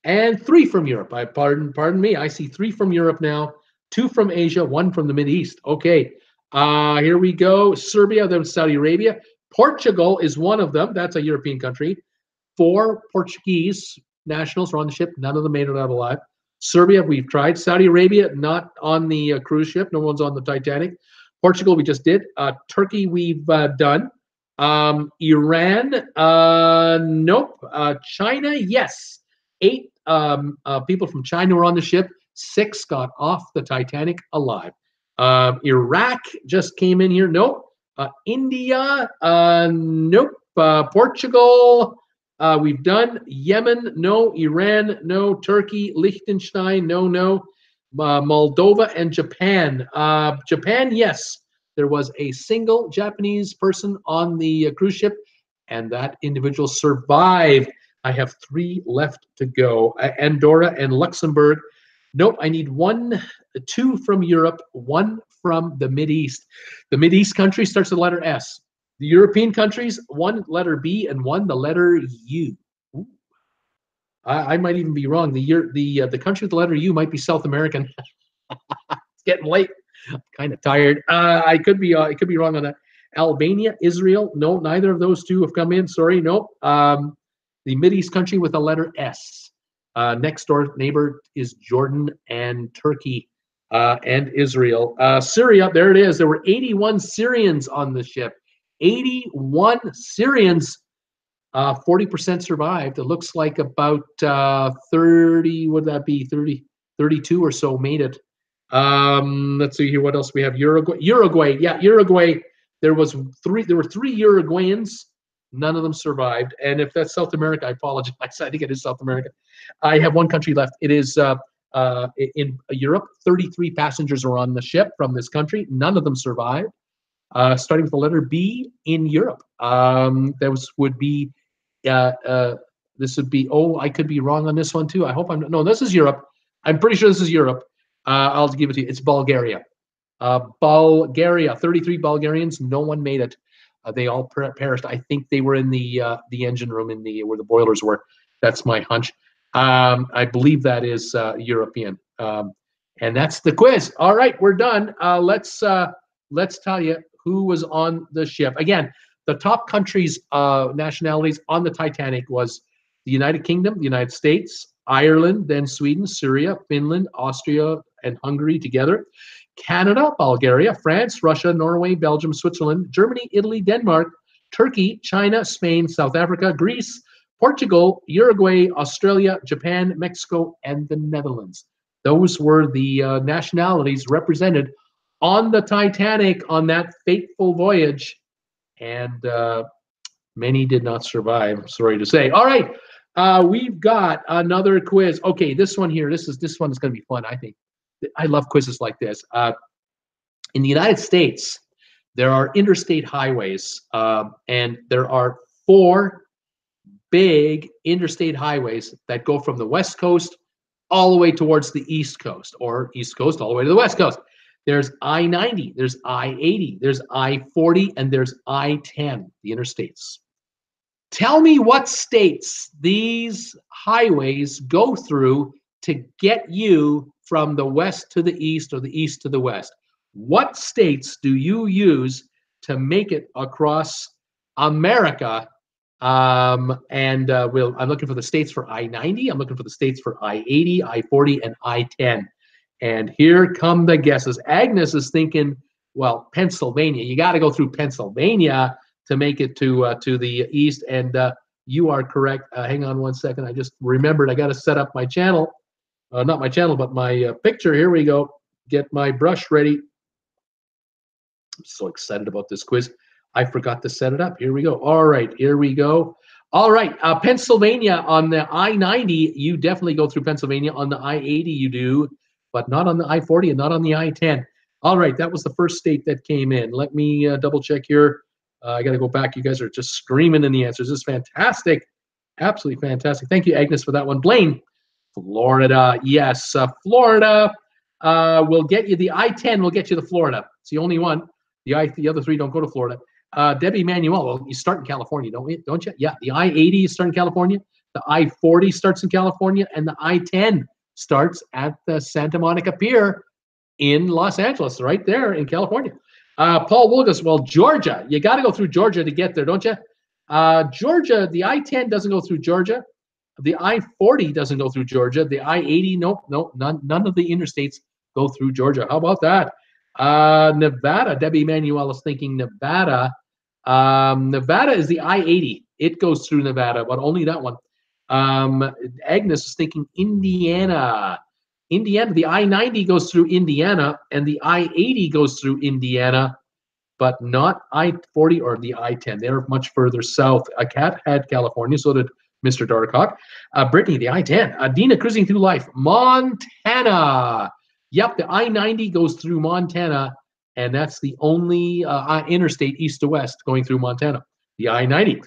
and 3 from Europe. Pardon me. I see 3 from Europe now, 2 from Asia, 1 from the Mideast. Okay, here we go. Serbia, then Saudi Arabia. Portugal is one of them. That's a European country. 4 Portuguese nationals are on the ship. None of them made it out alive. Serbia, we've tried. Saudi Arabia, not on the cruise ship. No one's on the Titanic. Portugal, we just did. Turkey, we've done. Iran, nope. China, yes. 8 people from China were on the ship. 6 got off the Titanic alive. Iraq just came in here. Nope. India, nope. Portugal, we've done. Yemen, no. Iran, no. Turkey, Liechtenstein, no. Moldova and Japan. Japan, yes. There was a single Japanese person on the cruise ship, and that individual survived. I have 3 left to go. Andorra and Luxembourg. Nope, I need 2 from Europe, 1 from the Mideast. The Mideast country starts with the letter S. The European countries, 1 letter B and 1 the letter U. Ooh. I might even be wrong. The country with the letter U might be South American. It's getting late. I'm kind of tired. I could be wrong on that. Albania, Israel, no, neither of those 2 have come in. Sorry, no. The Mideast country with the letter S. Next door neighbor is Jordan and Turkey. and Israel. Syria, there it is. There were 81 Syrians on the ship. 81 Syrians. 40% survived. It looks like about 30, would that be 30, 32 or so made it. Let's see here. What else we have? Uruguay. Yeah, Uruguay. There were three Uruguayans. None of them survived. And if that's South America, I apologize. I think it is South America. I have one country left. It is in Europe. 33 passengers are on the ship from this country. None of them survived. Starting with the letter B in Europe. This would be, oh, I could be wrong on this one too. I hope I'm, no, this is Europe. I'm pretty sure this is Europe. I'll give it to you. It's Bulgaria. Bulgaria, 33 Bulgarians. No one made it. They all perished. I think they were in the engine room where the boilers were. That's my hunch. I believe that is European. And that's the quiz. All right, we're done. Let's tell you who was on the ship. Again, the top countries, nationalities on the Titanic was the United Kingdom, the United States, Ireland, then Sweden, Syria, Finland, Austria, and Hungary together. Canada, Bulgaria, France, Russia, Norway, Belgium, Switzerland, Germany, Italy, Denmark, Turkey, China, Spain, South Africa, Greece, Portugal, Uruguay, Australia, Japan, Mexico, and the Netherlands. Those were the nationalities represented on the Titanic on that fateful voyage, and many did not survive, I'm sorry to say. All right, we've got another quiz. Okay, this one here, this one is going to be fun, I think. I love quizzes like this. In the United States, there are interstate highways, and there are 4 big interstate highways that go from the West Coast all the way towards the East Coast, or East Coast all the way to the West Coast. There's I-90, there's I-80, there's I-40, and there's I-10, the interstates. Tell me what states these highways go through to get you from the west to the east or the east to the west. What states do you use to make it across America? I'm looking for the states for I-90. I'm looking for the states for I-80, I-40, and I-10. And here come the guesses. Agnes is thinking, well, Pennsylvania. You got to go through Pennsylvania to make it to the east. And you are correct. Hang on one second. I just remembered I got to set up my channel. Not my channel, but my picture. Here we go. Get my brush ready. I'm so excited about this quiz. I forgot to set it up. Here we go. All right, here we go. All right, Pennsylvania on the I-90, you definitely go through Pennsylvania. On the I-80, you do, but not on the I-40 and not on the I-10. All right, that was the first state that came in. Let me double check here. I got to go back. You guys are just screaming in the answers. This is fantastic. Absolutely fantastic. Thank you, Agnes, for that one. Blaine, Florida. Yes, Florida will get you. The I-10 will get you to Florida. It's the only one. The other 3 don't go to Florida. Debbie Manuel, well, you start in California, don't you? Yeah, the I-80 you start in California. The I-40 starts in California, and the I-10 starts at the Santa Monica Pier in Los Angeles, right there in California. Paul Wilgus, well, Georgia. You got to go through Georgia to get there, don't you? Georgia, the I-10 doesn't go through Georgia. The I-40 doesn't go through Georgia. The I-80, nope, none of the interstates go through Georgia. How about that? Nevada, Debbie Manuel is thinking Nevada. Nevada is the I-80. It goes through Nevada, but only that one. Agnes is thinking Indiana. Indiana, the I-90 goes through Indiana, and the I-80 goes through Indiana, but not I-40 or the I-10. They're much further south. Kat had California, so did Mr. Darkhawk. Brittany, the I-10. Dina, cruising through life. Montana. Yep, the I-90 goes through Montana, and that's the only interstate east to west going through Montana, the I-90.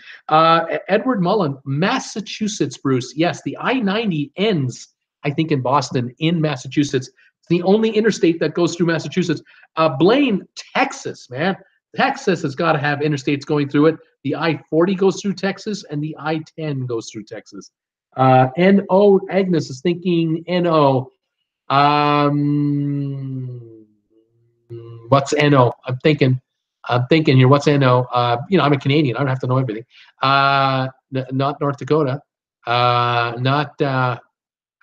Edward Mullen, Massachusetts, Bruce. Yes, the I-90 ends, I think, in Boston, in Massachusetts. It's the only interstate that goes through Massachusetts. Blaine, Texas, man. Texas has got to have interstates going through it. The I-40 goes through Texas, and the I-10 goes through Texas. N-O, Agnes is thinking N-O. What's N-O? I'm thinking here. What's N-O? I'm a Canadian. I don't have to know everything. Not North Dakota. Not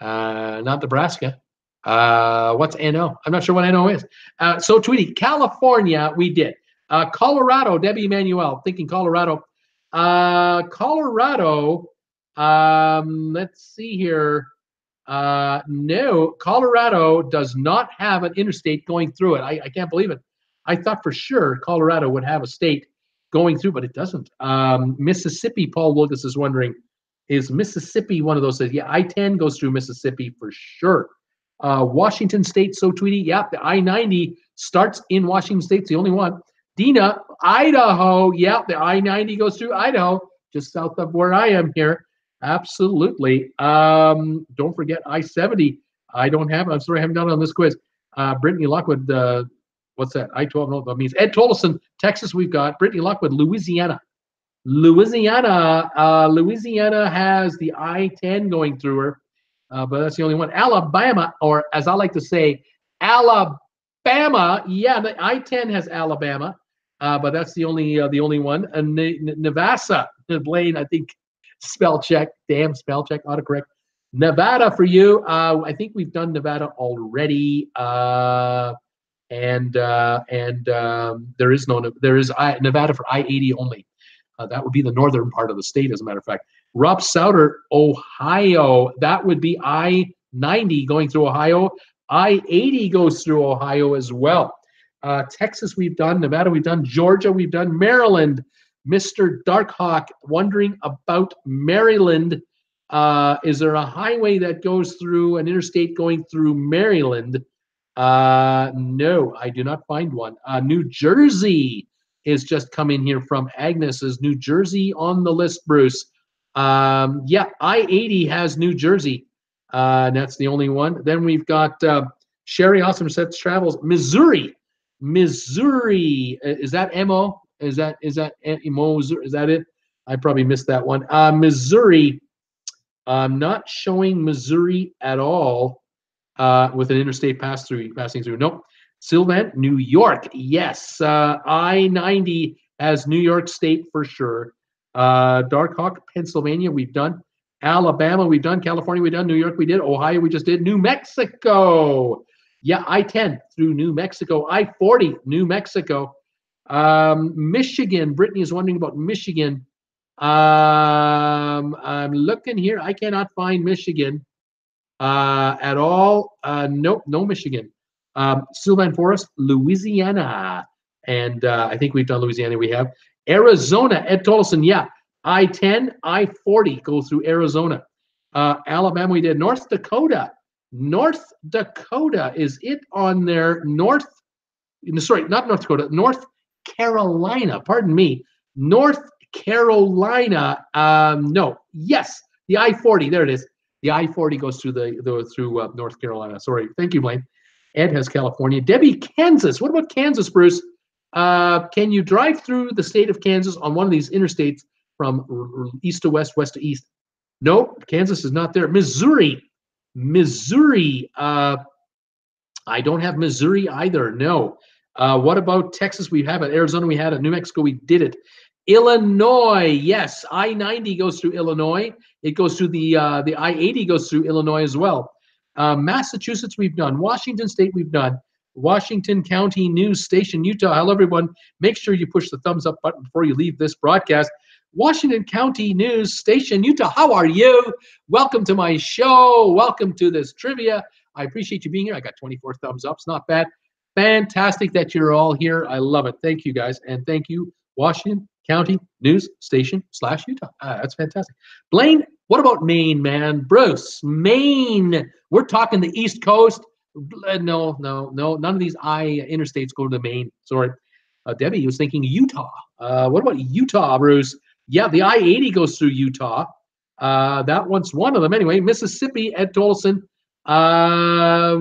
Nebraska. What's NO? I'm not sure what NO is. So Tweety, California, we did. Colorado, Debbie Emanuel, thinking Colorado. Colorado, let's see here. No, Colorado does not have an interstate going through it. I can't believe it. I thought for sure Colorado would have a state going through, but it doesn't. Mississippi, Paul Wilkes is wondering, is Mississippi one of those? Yeah, I-10 goes through Mississippi for sure. Washington State, so Tweety, yeah, the I-90 starts in Washington State, it's the only one. Dina, Idaho, yeah, the I-90 goes through Idaho, just south of where I am here. Absolutely. Don't forget I-70. I don't have it. I'm sorry, I haven't done it on this quiz. Brittany Lockwood, what's that? I-12, no, that means Ed Tolleson, Texas, we've got. Brittany Lockwood, Louisiana. Louisiana has the I-10 going through her, but that's the only one. Alabama, or as I like to say, Alabama. Yeah, the I-10 has Alabama, but that's the only one. And Nevada, Blaine, I think spell check, damn spell check, autocorrect. Nevada for you. I think we've done Nevada already, and there is Nevada for I-80 only. That would be the northern part of the state, as a matter of fact. Rob Souter, Ohio. That would be I-90 going through Ohio. I-80 goes through Ohio as well. Texas, we've done. Nevada, we've done. Georgia, we've done. Maryland. Mr. Darkhawk wondering about Maryland. Is there a highway that goes through an interstate going through Maryland? No, I do not find one. New Jersey is just coming here from Agnes. Is New Jersey on the list, Bruce? Yeah, I-80 has New Jersey. And that's the only one. Then we've got Sherry Awesome Sets Travels. Missouri. Is that MO? Is that MO? Is that it? I probably missed that one. Missouri. I'm not showing Missouri at all with an interstate passing through. Nope. Sylvan, New York. Yes. I-90 has New York State for sure. Darkhawk, Pennsylvania, we've done. Alabama, we've done. California, we've done. New York, we did. Ohio, we just did. New Mexico. Yeah, I-10 through New Mexico. I-40, New Mexico. Michigan. Brittany is wondering about Michigan. I'm looking here. I cannot find Michigan at all. Nope, no Michigan. Sylvan Forest, Louisiana. And I think we've done Louisiana. We have Arizona. Ed Tolleson, yeah. I-10, I-40 go through Arizona. Alabama, we did. North Dakota. North Dakota, is it on there? North Carolina, pardon me. North Carolina, no. Yes, the I-40, there it is. The I-40 goes through North Carolina. Sorry, thank you, Blaine. Ed has California. Debbie, Kansas. What about Kansas, Bruce? Can you drive through the state of Kansas on one of these interstates from east to west, west to east? Nope, Kansas is not there. Missouri. I don't have Missouri either, no. What about Texas? We have it. Arizona, we had it. New Mexico, we did it. Illinois, yes. I-90 goes through Illinois. It goes through the I-80 goes through Illinois as well. Massachusetts, we've done. Washington State, we've done. Washington County News Station, Utah. Hello, everyone. Make sure you push the thumbs up button before you leave this broadcast. Washington County News Station, Utah. How are you? Welcome to my show. Welcome to this trivia. I appreciate you being here. I got 24 thumbs up. It's not bad. Fantastic that you're all here. I love it. Thank you, guys. And thank you, Washington County News Station / Utah. That's fantastic. Blaine, what about Maine, man? Bruce, Maine. We're talking the East Coast. No. None of these interstates go to Maine. Sorry. Debbie was thinking Utah. What about Utah, Bruce? Yeah, the I-80 goes through Utah. That one's one of them. Anyway, Mississippi, Ed Tolleson.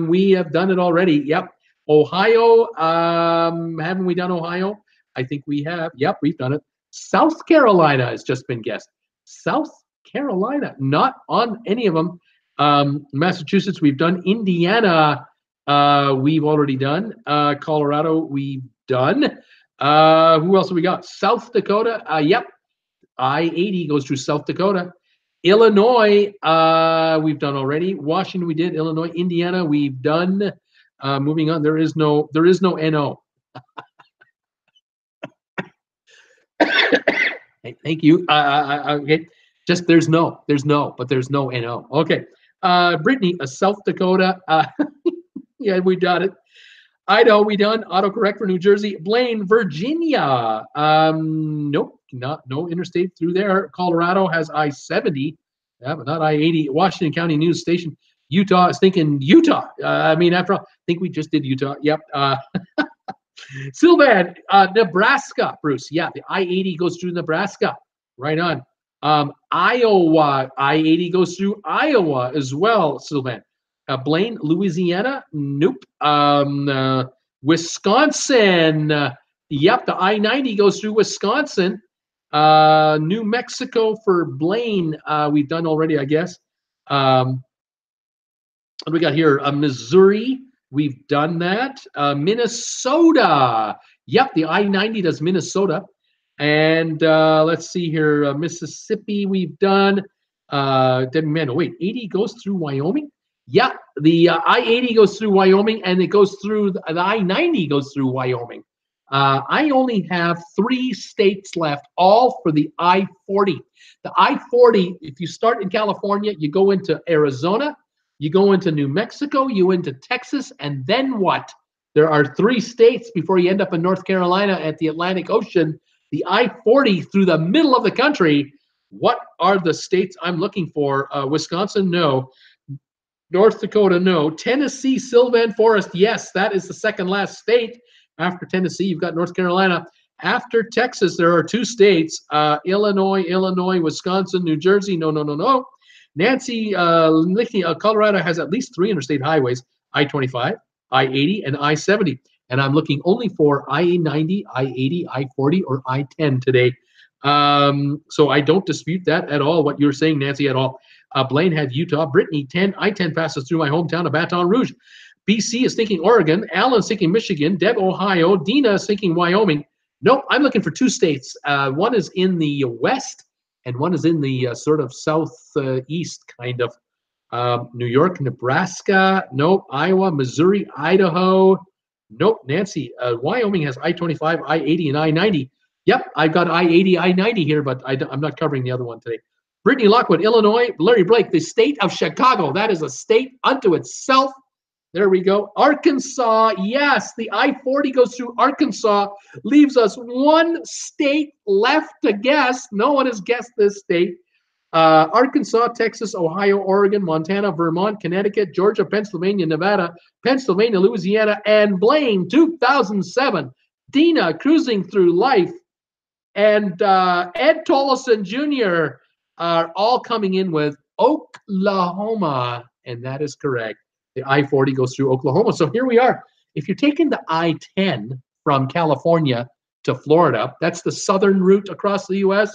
We have done it already. Yep. Ohio. Haven't we done Ohio? I think we have. Yep, we've done it. South Carolina has just been guessed. South Carolina, not on any of them. Massachusetts, we've done. Indiana, we've already done. Colorado, we've done. Who else have we got? South Dakota, yep. I-80 goes through South Dakota. Illinois, we've done already. Washington, we did. Illinois, Indiana, we've done. Moving on, there is no NO. Hey, thank you. Okay, just there's no, but there's no NO. Okay, Brittany, South Dakota. Yeah, we got it. Idaho, we done. Autocorrect for New Jersey. Blaine, Virginia. Nope, no interstate through there. Colorado has I-70, yeah, but not I-80. Washington County News Station. Utah is thinking Utah. I mean, after all, I think we just did Utah. Yep. Sylvan, Nebraska, Bruce. Yeah, the I-80 goes through Nebraska. Right on. Iowa, I-80 goes through Iowa as well, Sylvan. Blaine, Louisiana, nope. Wisconsin, yep, the I-90 goes through Wisconsin. New Mexico for Blaine, we've done already, I guess. What do we got here? Missouri, we've done that. Minnesota, yep, the I-90 does Minnesota. And let's see here, Mississippi, we've done. Man, wait, 80 goes through Wyoming? Yeah, the I-80 goes through Wyoming, and it goes through the I-90 goes through Wyoming. I only have 3 states left, all for the I-40. The I-40, if you start in California, you go into Arizona, you go into New Mexico, you into Texas, and then what? There are 3 states before you end up in North Carolina at the Atlantic Ocean. The I-40 through the middle of the country. What are the states I'm looking for? Wisconsin, no. North Dakota, no. Tennessee, Sylvan Forest, yes, that is the second last state. After Tennessee, you've got North Carolina. After Texas, there are 2 states, Illinois, Wisconsin, New Jersey, no. Nancy, Colorado has at least 3 interstate highways, I-25, I-80, and I-70. And I'm looking only for I-90, I-80, I-40, or I-10 today. So I don't dispute that at all, what you're saying, Nancy, at all. Blaine had Utah. Brittany, 10. I-10 passes through my hometown of Baton Rouge. BC is thinking Oregon. Alan's thinking Michigan. Deb, Ohio. Dina is thinking Wyoming. Nope, I'm looking for 2 states. One is in the west, and one is in the sort of southeast kind of. New York, Nebraska. Nope. Iowa, Missouri, Idaho. Nope. Nancy, Wyoming has I-25, I-80, and I-90. Yep, I've got I-80, I-90 here, but I'm not covering the other one today. Brittany Lockwood, Illinois. Larry Blake, the state of Chicago. That is a state unto itself. There we go. Arkansas, yes, the I-40 goes through Arkansas, leaves us 1 state left to guess. No one has guessed this state. Arkansas, Texas, Ohio, Oregon, Montana, Vermont, Connecticut, Georgia, Pennsylvania, Nevada, Pennsylvania, Louisiana, and Blaine, 2007. Dina, cruising through life. And Ed Tollison Jr. are all coming in with Oklahoma, and that is correct. The I-40 goes through Oklahoma. So here we are. If you're taking the I-10 from California to Florida, that's the southern route across the U.S.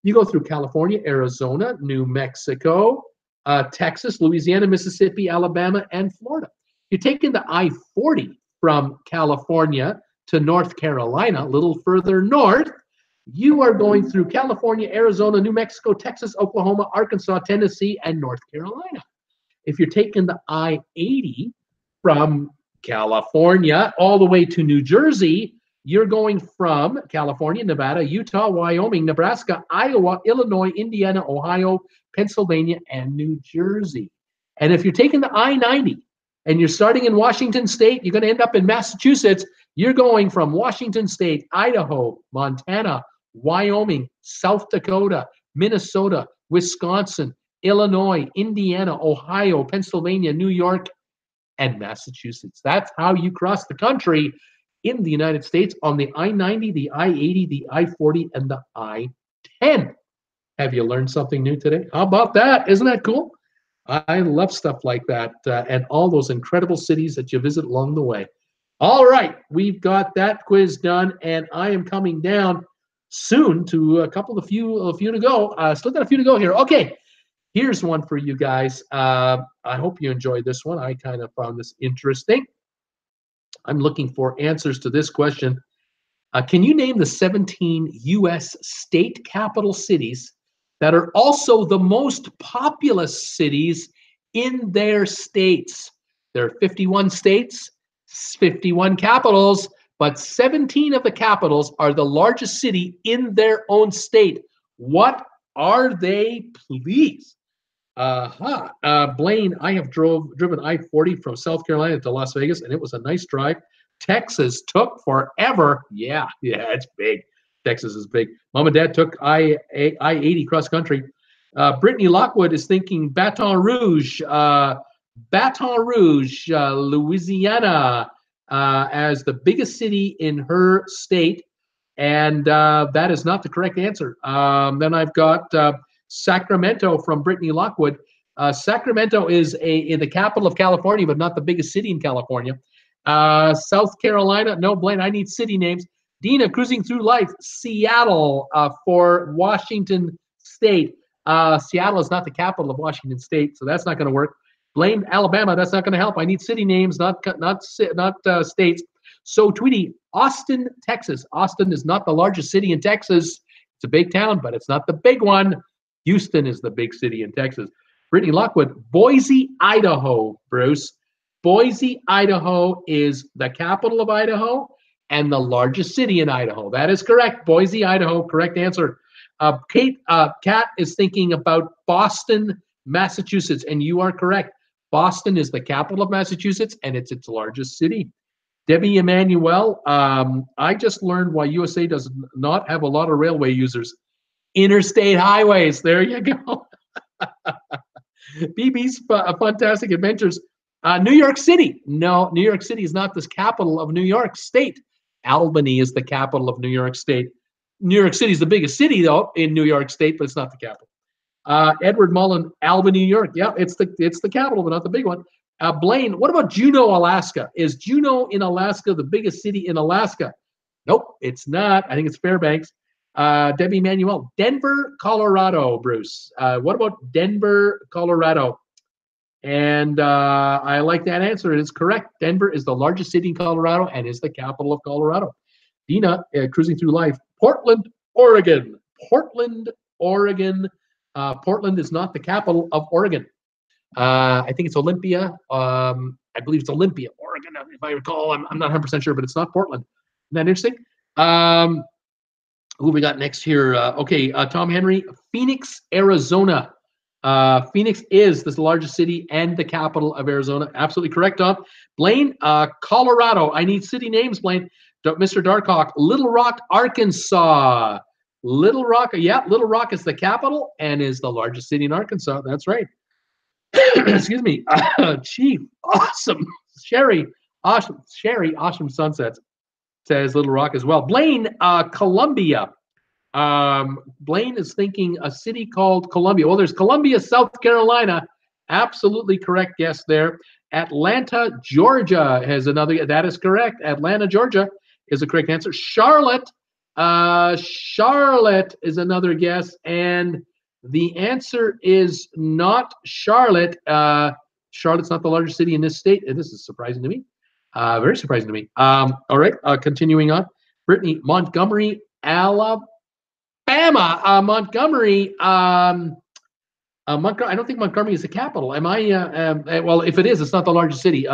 You go through California, Arizona, New Mexico, Texas, Louisiana, Mississippi, Alabama, and Florida. You're taking the I-40 from California to North Carolina, a little further north. You are going through California, Arizona, New Mexico, Texas, Oklahoma, Arkansas, Tennessee, and North Carolina. If you're taking the I-80 from California all the way to New Jersey, you're going from California, Nevada, Utah, Wyoming, Nebraska, Iowa, Illinois, Indiana, Ohio, Pennsylvania, and New Jersey. And if you're taking the I-90 and you're starting in Washington State, you're going to end up in Massachusetts. You're going from Washington State, Idaho, Montana, Wyoming, South Dakota, Minnesota, Wisconsin, Illinois, Indiana, Ohio, Pennsylvania, New York, and Massachusetts. That's how you cross the country in the United States on the I-90, the I-80, the I-40, and the I-10. Have you learned something new today? How about that? Isn't that cool? I love stuff like that and all those incredible cities that you visit along the way. All right, we've got that quiz done, and I am coming down soon to a few to go. Still got a few to go here. Okay. Here's one for you guys. I hope you enjoyed this one. I kind of found this interesting. I'm looking for answers to this question. Can you name the 17 U.S. state capital cities that are also the most populous cities in their states. There are 51 states, 51 capitals, but 17 of the capitals are the largest city in their own state. What are they, please? Blaine, I have driven I-40 from South Carolina to Las Vegas, and it was a nice drive. Texas took forever. Yeah, it's big. Texas is big. Mom and Dad took I-80 cross country. Brittany Lockwood is thinking Baton Rouge, Louisiana, as the biggest city in her state, and that is not the correct answer. Then I've got Sacramento from Brittany Lockwood. Sacramento is in the capital of California, but not the biggest city in California. South Carolina, no, Blaine, I need city names. Dina, cruising through life, Seattle for Washington State. Seattle is not the capital of Washington State, so that's not going to work. Blaine, Alabama, that's not going to help. I need city names, not states. So, Tweety, Austin, Texas. Austin is not the largest city in Texas. It's a big town, but it's not the big one. Houston is the big city in Texas. Brittany Lockwood, Boise, Idaho, Bruce. Boise, Idaho is the capital of Idaho and the largest city in Idaho. That is correct. Boise, Idaho, correct answer. Kat is thinking about Boston, Massachusetts, and you are correct. Boston is the capital of Massachusetts, and it's its largest city. Debbie Emanuel, I just learned why USA does not have a lot of railway users. Interstate highways, there you go. BB's Fantastic Adventures. New York City. No, New York City is not the capital of New York State. Albany is the capital of New York State. New York City is the biggest city, though, in New York State, but it's not the capital. Edward Mullen, Albany, New York. Yeah, it's the capital, but not the big one. Blaine, what about Juneau, Alaska? Is Juneau in Alaska the biggest city in Alaska? Nope, it's not. I think it's Fairbanks. Debbie Manuel, Denver, Colorado, Bruce. What about Denver, Colorado? And I like that answer. It is correct. Denver is the largest city in Colorado and is the capital of Colorado. Dina, cruising through life, Portland, Oregon. Portland, Oregon. Portland is not the capital of Oregon. I think it's Olympia. I believe it's Olympia, Oregon, if I recall. I'm not 100% sure, but it's not Portland. Isn't that interesting? Who we got next here? Okay, Tom Henry, Phoenix, Arizona. Phoenix is the largest city and the capital of Arizona. Absolutely correct, Tom. Blaine, Colorado. I need city names, Blaine. Mr. Darkhawk, Little Rock, Arkansas. Little Rock, yeah, Little Rock is the capital and is the largest city in Arkansas. That's right. Excuse me. Chief, awesome. Sherry, awesome sunsets, says Little Rock as well. Blaine, Columbia. Blaine is thinking a city called Columbia. Well, there's Columbia, South Carolina. Absolutely correct guess there. Atlanta, Georgia has another. That is correct. Atlanta, Georgia is a correct answer. Charlotte is another guess. And the answer is not Charlotte. Charlotte's not the largest city in this state. And this is surprising to me. Very surprising to me. All right, continuing on. Brittany, Montgomery, Alabama. Montgomery. I don't think Montgomery is the capital. Am I? Well, if it is, it's not the largest city.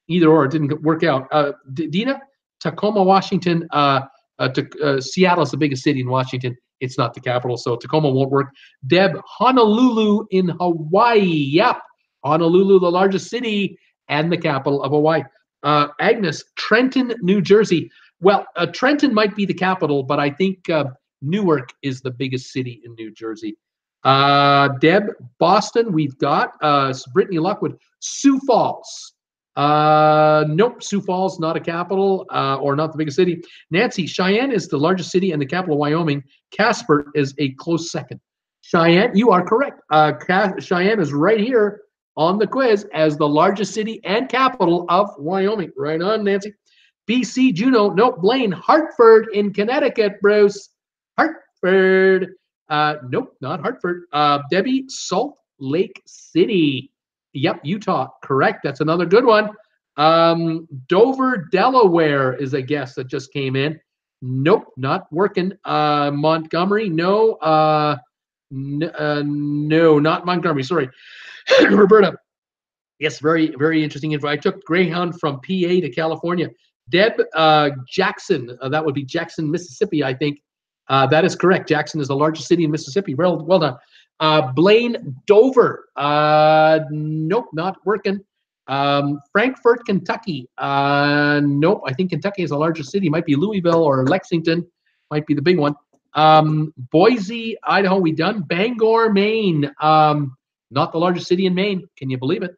Either or, it didn't work out. Dina, Tacoma, Washington. Seattle is the biggest city in Washington. It's not the capital, so Tacoma won't work. Deb, Honolulu in Hawaii. Yep, Honolulu, the largest city and the capital of Hawaii. Agnes, Trenton, New Jersey. Well, Trenton might be the capital, but I think Newark is the biggest city in New Jersey. Deb, Boston, we've got Brittany Lockwood, Sioux Falls. Nope, Sioux Falls, not a capital or not the biggest city. Nancy, Cheyenne is the largest city and the capital of Wyoming. Casper is a close second. Cheyenne, you are correct. Cheyenne is right here on the quiz as the largest city and capital of Wyoming. Right on, Nancy. BC, Juneau, nope, Blaine, Hartford in Connecticut, Bruce. Hartford. Nope, not Hartford. Debbie, Salt Lake City. Yep, Utah. Correct. That's another good one. Dover, Delaware is a guess that just came in. Nope, not working. Montgomery, no. No, not Montgomery. Sorry, Roberta. Yes, very, very interesting info. I took Greyhound from PA to California. Deb, Jackson, that would be Jackson, Mississippi, I think. That is correct. Jackson is the largest city in Mississippi. Well done. Blaine, Dover. Nope, not working. Frankfort, Kentucky. Nope, I think Kentucky is the largest city. Might be Louisville or Lexington. Might be the big one. Boise, Idaho, we done. Bangor, Maine. Not the largest city in Maine. Can you believe it?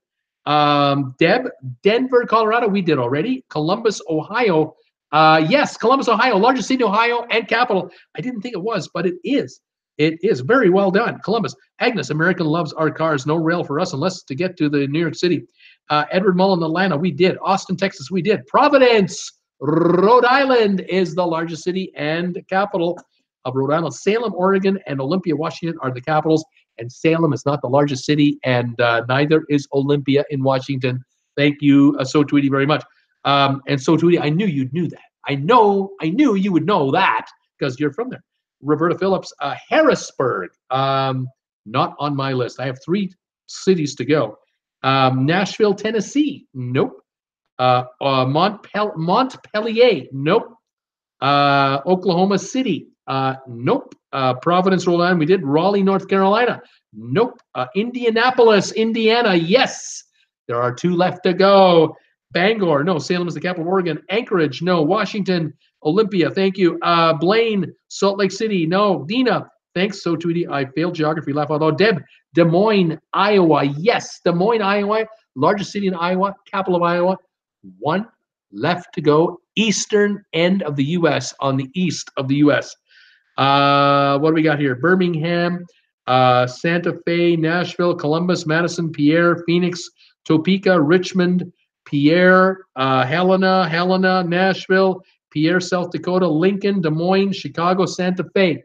Deb, Denver, Colorado, we did already. Columbus, Ohio. Yes, Columbus, Ohio, largest city in Ohio and capital. I didn't think it was, but it is. It is very well done. Columbus, Agnes, American loves our cars. No rail for us unless to get to the New York City. Edward Mullen, Atlanta, we did. Austin, Texas, we did. Providence, Rhode Island is the largest city and capital of Rhode Island. Salem, Oregon, and Olympia, Washington are the capitals. And Salem is not the largest city, and neither is Olympia in Washington. Thank you, So Tweety, very much. And So Tweety, I knew you'd knew that. I knew you would know that because you're from there. Roberta Phillips, Harrisburg, not on my list. I have 3 cities to go. Nashville, Tennessee, nope. Montpelier, nope. Oklahoma City, nope. Providence, Rhode Island, we did. Raleigh, North Carolina, nope. Indianapolis, Indiana, yes. There are 2 left to go. Bangor, no. Salem is the capital of Oregon. Anchorage, no. Washington, Olympia, thank you. Blaine, Salt Lake City, no. Dina, thanks, So Tweety. I failed geography, laugh out loud. Deb, Des Moines, Iowa, yes. Des Moines, Iowa, largest city in Iowa, capital of Iowa. 1 left to go. Eastern end of the U.S., on the east of the U.S. What do we got here? Birmingham, Santa Fe, Nashville, Columbus, Madison, Pierre, Phoenix, Topeka, Richmond, Pierre, Helena, Nashville, Pierre, South Dakota, Lincoln, Des Moines, Chicago, Santa Fe.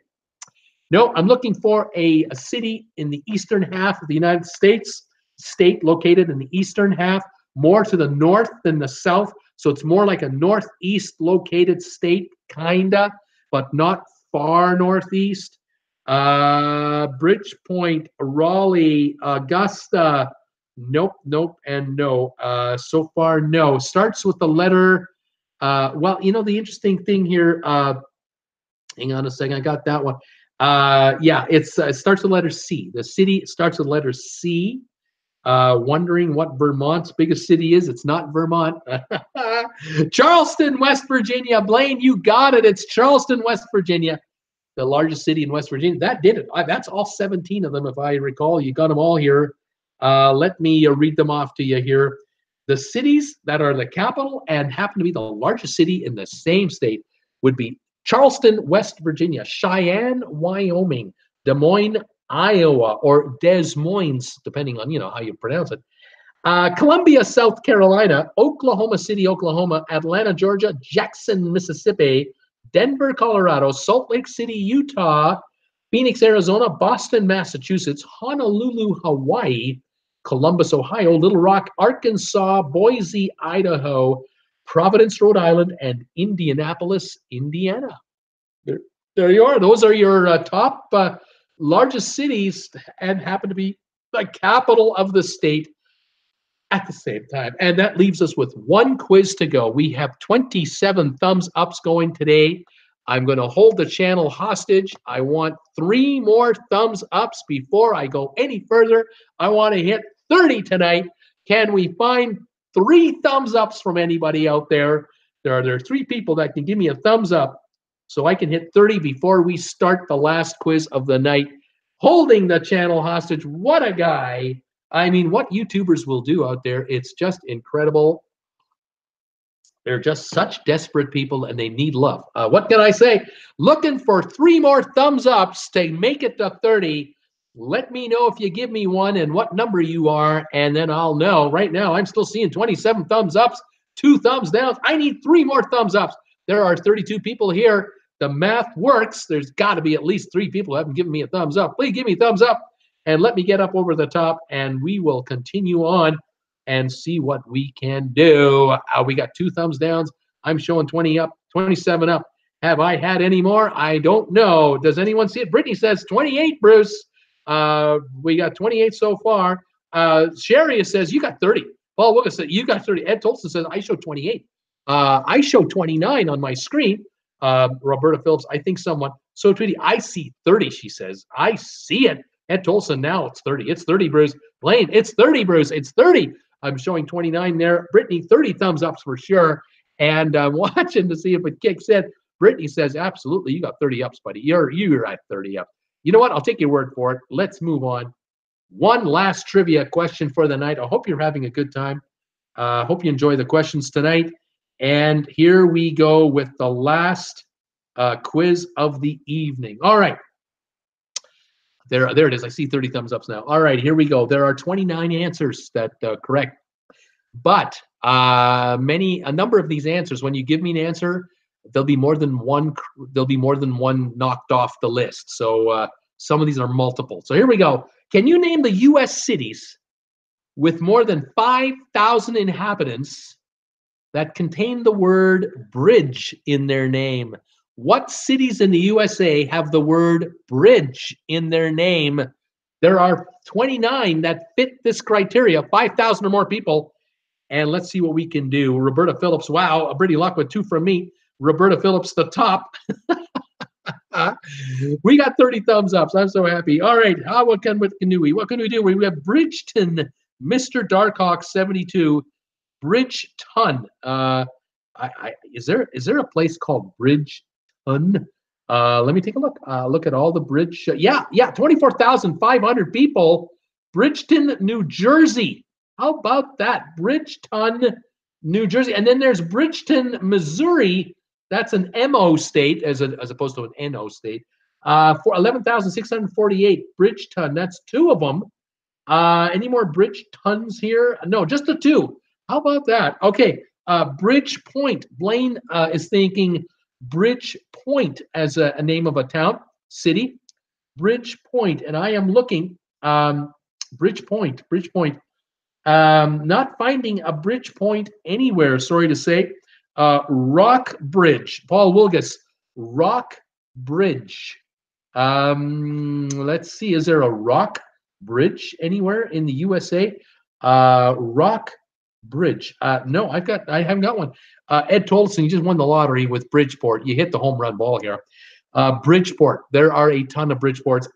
No, I'm looking for a city in the eastern half of the United States, state located in the eastern half, more to the north than the south. So it's more like a northeast located state, kinda, but not far northeast. Bridgepoint, Raleigh, Augusta, nope, and no. So far, no. Starts with the letter, well, you know, the interesting thing here, hang on a second, I got that one. Yeah, it starts with the letter C. The city starts with the letter C. Wondering what Vermont's biggest city is. It's not Vermont. Charleston, West Virginia. Blaine, you got it. It's Charleston, West Virginia, the largest city in West Virginia. That did it. That's all 17 of them, if I recall. You got them all here. Let me read them off to you here. The cities that are the capital and happen to be the largest city in the same state would be Charleston, West Virginia, Cheyenne, Wyoming, Des Moines, Iowa, or Des Moines, depending on, you know, how you pronounce it. Columbia, South Carolina, Oklahoma City, Oklahoma, Atlanta, Georgia, Jackson, Mississippi, Denver, Colorado, Salt Lake City, Utah, Phoenix, Arizona, Boston, Massachusetts, Honolulu, Hawaii, Columbus, Ohio, Little Rock, Arkansas, Boise, Idaho, Providence, Rhode Island, and Indianapolis, Indiana. There you are. Those are your top largest cities and happen to be the capital of the state at the same time. And that leaves us with 1 quiz to go. We have 27 thumbs ups going today. I'm going to hold the channel hostage. I want 3 more thumbs ups before I go any further. I want to hit 30 tonight. Can we find 3 thumbs ups from anybody out there? There are 3 people that can give me a thumbs up so I can hit 30 before we start the last quiz of the night. Holding the channel hostage. What a guy. I mean, what YouTubers will do out there, it's just incredible. They're just such desperate people and they need love. What can I say? Looking for 3 more thumbs ups to make it to 30. Let me know if you give me one and what number you are, and then I'll know. Right now, I'm still seeing 27 thumbs ups, 2 thumbs downs. I need 3 more thumbs ups. There are 32 people here. The math works. There's got to be at least 3 people who haven't given me a thumbs up. Please give me a thumbs up and let me get up over the top, and we will continue on and see what we can do. We got 2 thumbs downs. I'm showing 20 up, 27 up. Have I had any more? I don't know. Does anyone see it? Brittany says 28, Bruce. We got 28 so far. Sherry says you got 30. Paul Wilkes said you got 30. Ed Tolson says I show 28. I show 29 on my screen. Roberta Phillips, I think someone. So Tweety, I see 30, she says. I see it. Ed Tolson, now it's 30. It's 30, Bruce. Blaine, it's 30, Bruce. It's 30. I'm showing 29 there. Brittany, 30 thumbs ups for sure. And I'm watching to see if it kicks in. Brittany says, absolutely, you got 30 ups, buddy. You're at 30 up. You know what? I'll take your word for it. Let's move on. One last trivia question for the night. I hope you're having a good time. Hope you enjoy the questions tonight. And here we go with the last quiz of the evening. All right. There it is. I see 30 thumbs ups now. All right, here we go. There are 29 answers that correct. But a number of these answers, when you give me an answer, there'll be more than one knocked off the list. So some of these are multiple. So here we go. Can you name the US cities with more than 5,000 inhabitants that contain the word bridge in their name? What cities in the USA have the word bridge in their name? There are 29 that fit this criteria, 5,000 or more people. And let's see what we can do. Roberta Phillips, wow, Brittany Lockwood, 2 from me. Roberta Phillips, the top. We got 30 thumbs ups. I'm so happy. All right, what can we do? We have Bridgeton, Mr. Darkhawk 72, Bridgeton. Is there a place called Bridgeton? Let me take a look. Look at all the bridge. Yeah, 24,500 people. Bridgeton, New Jersey. How about that? Bridgeton, New Jersey. And then there's Bridgeton, Missouri. That's an MO state as opposed to an NO state. For 11,648. Bridgeton. That's 2 of them. Any more Bridgetons here? No, just the 2. How about that? Okay. Bridgepoint. Blaine is thinking Bridgepoint as a name of a town, city. Bridgepoint. And I am looking. Bridgepoint. Not finding a Bridgepoint anywhere, sorry to say. Rock Bridge. Paul Wilgus. Rock Bridge. Let's see. Is there a Rock Bridge anywhere in the USA? Rock Bridge. No, I haven't got one. Ed Tolson, you just won the lottery with Bridgeport. You hit the home run ball here. Bridgeport. There are a ton of Bridgeports.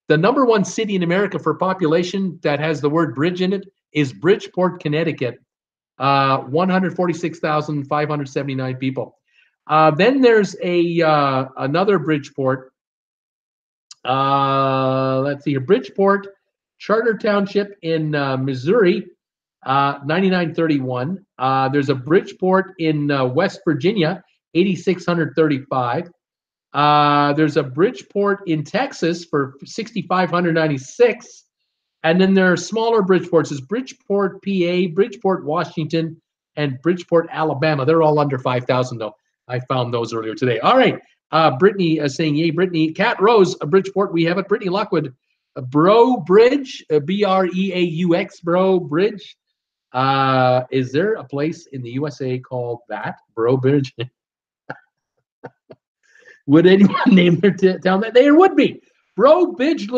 The number 1 city in America for population that has the word bridge in it is Bridgeport, Connecticut. 146,579 people. Then there's another Bridgeport. Let's see here. Bridgeport, Charter Township in Missouri, 9,931. There's a Bridgeport in West Virginia, 8,635. There's a Bridgeport in Texas for 6,596. And then there are smaller Bridgeports. There's Bridgeport, PA, Bridgeport, Washington, and Bridgeport, Alabama. They're all under 5,000, though. I found those earlier today. All right. Brittany is saying, yay, Brittany. Cat Rose, Bridgeport, we have it. Brittany Lockwood, Bro Bridge, Breaux, Bro Bridge. Is there a place in the USA called that? Bro Bridge? Would anyone name their town that? There would be. Bro Bridge,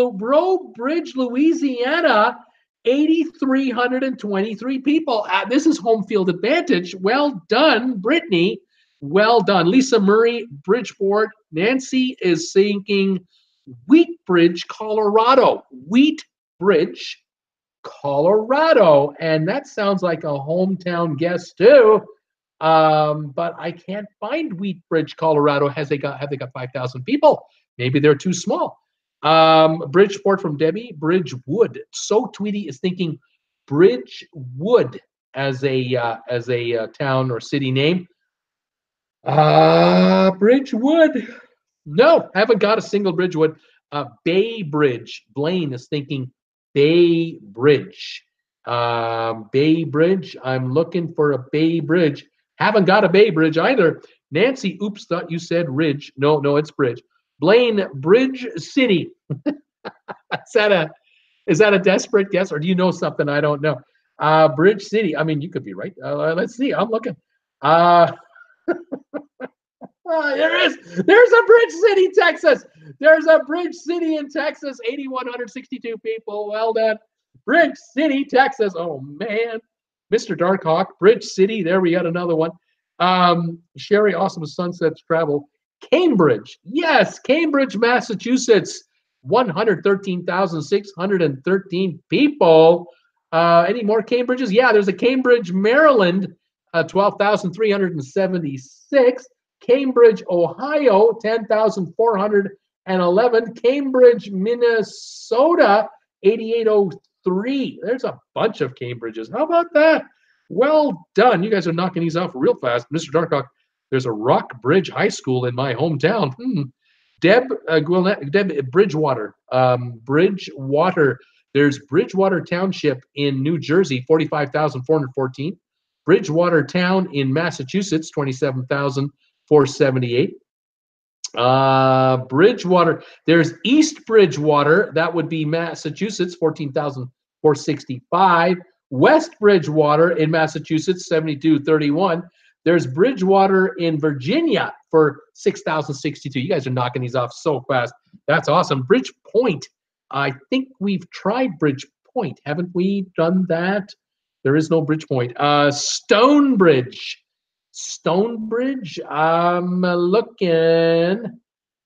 Louisiana, 8,323 people. This is home field advantage. Well done, Brittany. Well done. Lisa Murray, Bridgeport. Nancy is thinking Wheat Bridge, Colorado. Wheat Bridge, Colorado. And that sounds like a hometown guess too. But I can't find Wheat Bridge, Colorado. Have they got 5,000 people? Maybe they're too small. Bridgeport from Debbie, Bridgewood. So Tweety is thinking Bridgewood as a town or city name. Bridgewood. No, haven't got a single Bridgewood. Bay Bridge. Blaine is thinking Bay Bridge. Bay Bridge. I'm looking for a Bay Bridge. Haven't got a Bay Bridge either. Nancy, oops, thought you said Ridge. No, it's Bridge. Blaine, Bridge City. Is that a desperate guess, or do you know something I don't know? Bridge City. I mean, you could be right. Let's see. I'm looking. There's a Bridge City, Texas. There's a Bridge City in Texas. 8,162 people. Well done. Bridge City, Texas. Oh, man. Mr. Darkhawk, Bridge City. There we got another one. Sherry, awesome sunsets travel. Cambridge. Yes, Cambridge, Massachusetts. 113,613 people. Any more Cambridges? Yeah, there's a Cambridge, Maryland. 12,376. Cambridge, Ohio, 10,411. Cambridge, Minnesota, 8,803. There's a bunch of Cambridges. How about that? Well done. You guys are knocking these off real fast. Mr. Darkhawk, there's a Rock Bridge High School in my hometown. Deb Bridgewater. Bridgewater. There's Bridgewater Township in New Jersey, 45,414. Bridgewater Town in Massachusetts, 27,478. Bridgewater. There's East Bridgewater. That would be Massachusetts, 14,465. West Bridgewater in Massachusetts, 7,231. There's Bridgewater in Virginia for 6,062. You guys are knocking these off so fast. That's awesome. Bridgepoint. I think we've tried Bridgepoint. Haven't we done that? There is no Bridgepoint. Stonebridge. Stonebridge. I'm looking.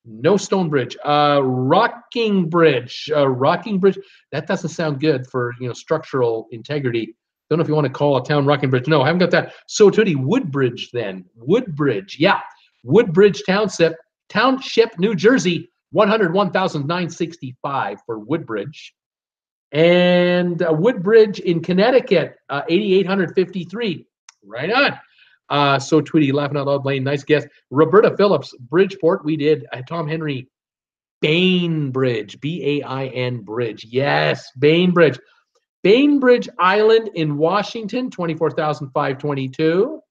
No Stonebridge. Rocking Bridge. Rocking Bridge. That doesn't sound good for structural integrity. Don't know if you want to call a town Rocking Bridge. No, I haven't got that. So Tootie, Woodbridge then. Woodbridge. Yeah. Woodbridge Township, New Jersey. 101,965 for Woodbridge. And Woodbridge in Connecticut, 8,853. Right on. So Tweety, laughing out loud, Blaine, nice guess. Roberta Phillips, Bridgeport, we did. Tom Henry, Bainbridge, Bain Bridge. Yes, Bainbridge. Bainbridge Island in Washington, 24,522.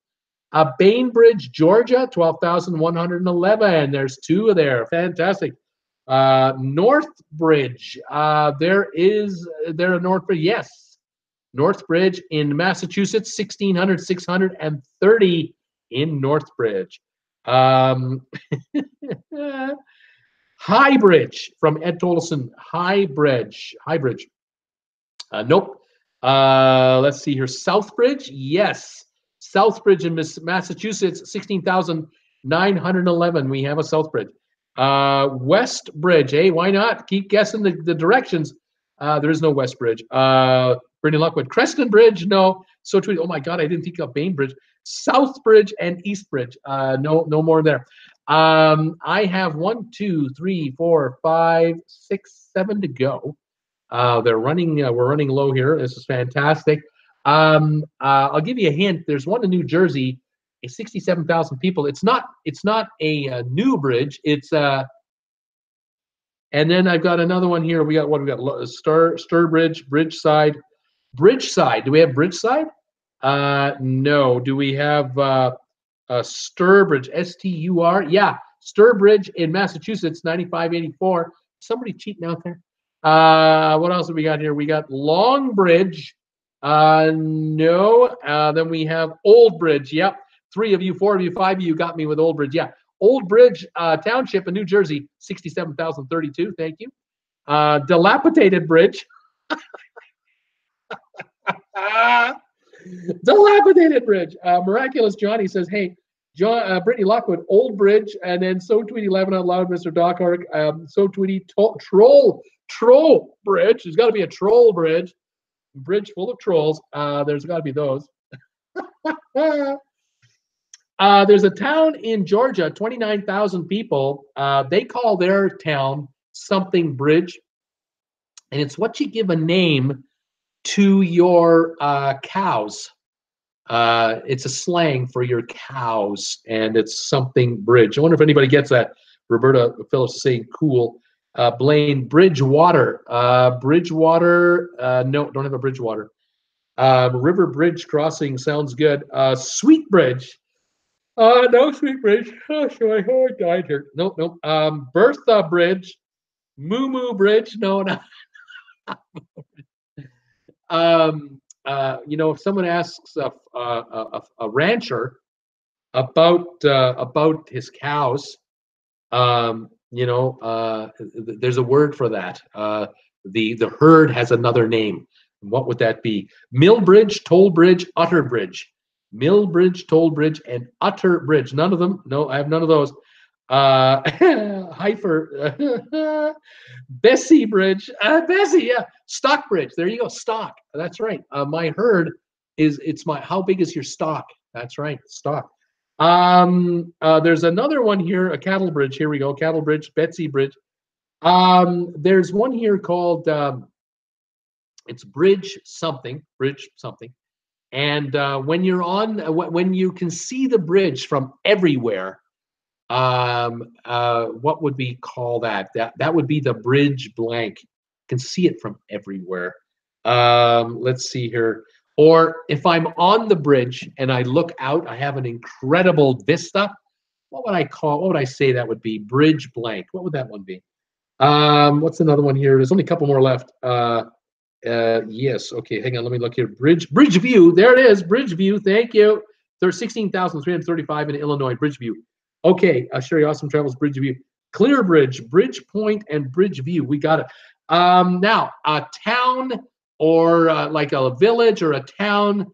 Bainbridge, Georgia, 12,111. There's two there. Fantastic. Northbridge. There a Northbridge? Yes. Northbridge in Massachusetts, 16,630 in Northbridge. Highbridge from Ed Tolson. Highbridge. Nope. Let's see here. Southbridge. Yes. Southbridge in Massachusetts, 16,911. We have a Southbridge. Westbridge, hey, why not? Keep guessing the directions. There is no Westbridge. Brittany Lockwood, Creston Bridge, no. So Tweety, oh my God, I didn't think of Bainbridge. Southbridge and Eastbridge, no more there. I have 1, 2, 3, 4, 5, 6, 7 to go. We're running low here. This is fantastic. I'll give you a hint. There's one in New Jersey, 67,000 people. It's not a new bridge. It's and then I've got another one here. We got Sturbridge, Bridgeside. Do we have Bridgeside? No. Do we have Sturbridge? STUR? Yeah, Sturbridge in Massachusetts, 9,584. Somebody cheating out there. What else have we got here? We got Longbridge. No. Then we have Old Bridge. Yep. 3 of you, 4 of you, 5 of you got me with Old Bridge. Yeah. Old Bridge Township in New Jersey, 67,032. Thank you. Dilapidated Bridge. Dilapidated Bridge. Miraculous Johnny says, hey, Brittany Lockwood, Old Bridge, and then So Tweety, laughing out loud, Mr. Darkhawk. So Tweety, Troll Bridge. There's got to be a troll bridge. Bridge full of trolls. There's got to be those. There's a town in Georgia, 29,000 people. They call their town something Bridge, and it's what you give a name to your cows. It's a slang for your cows, and it's something Bridge. I wonder if anybody gets that. Roberta Phillips is saying cool. Blaine, Bridgewater. Bridgewater. No, don't have a Bridgewater. River Bridge Crossing sounds good. Sweet Bridge. No Sweet Bridge. Oh, my heart died here. Nope. Bertha Bridge. Moo Moo Bridge. No. If someone asks a rancher, about his cows. There's a word for that. The herd has another name. What would that be? Mill bridge, toll bridge, utter bridge. Mill bridge, toll bridge, and utter bridge. None of them. No, I have none of those. Heifer, Bessie Bridge, Bessie, yeah, Stock Bridge. There you go, stock. That's right. My herd it's my. How big is your stock? That's right, stock. There's another one here, a cattle bridge. Here we go, cattle bridge, Betsy Bridge. There's one here called it's bridge something, and when you're on, when you can see the bridge from everywhere. What would we call that? That would be the bridge blank. You can see it from everywhere. Let's see here. Or if I'm on the bridge and I look out, I have an incredible vista. What would I say that would be? Bridge blank. What would that one be? What's another one here? There's only a couple more left. Yes. Okay. Hang on. Let me look here. Bridge view. There it is. Bridge view. Thank you. There's 16,335 in Illinois. Bridge view. Okay, Sherry Awesome Travels, Bridge View. Clear Bridge, Bridge Point, and Bridge View. We got it. Now, a town or like a village or a town,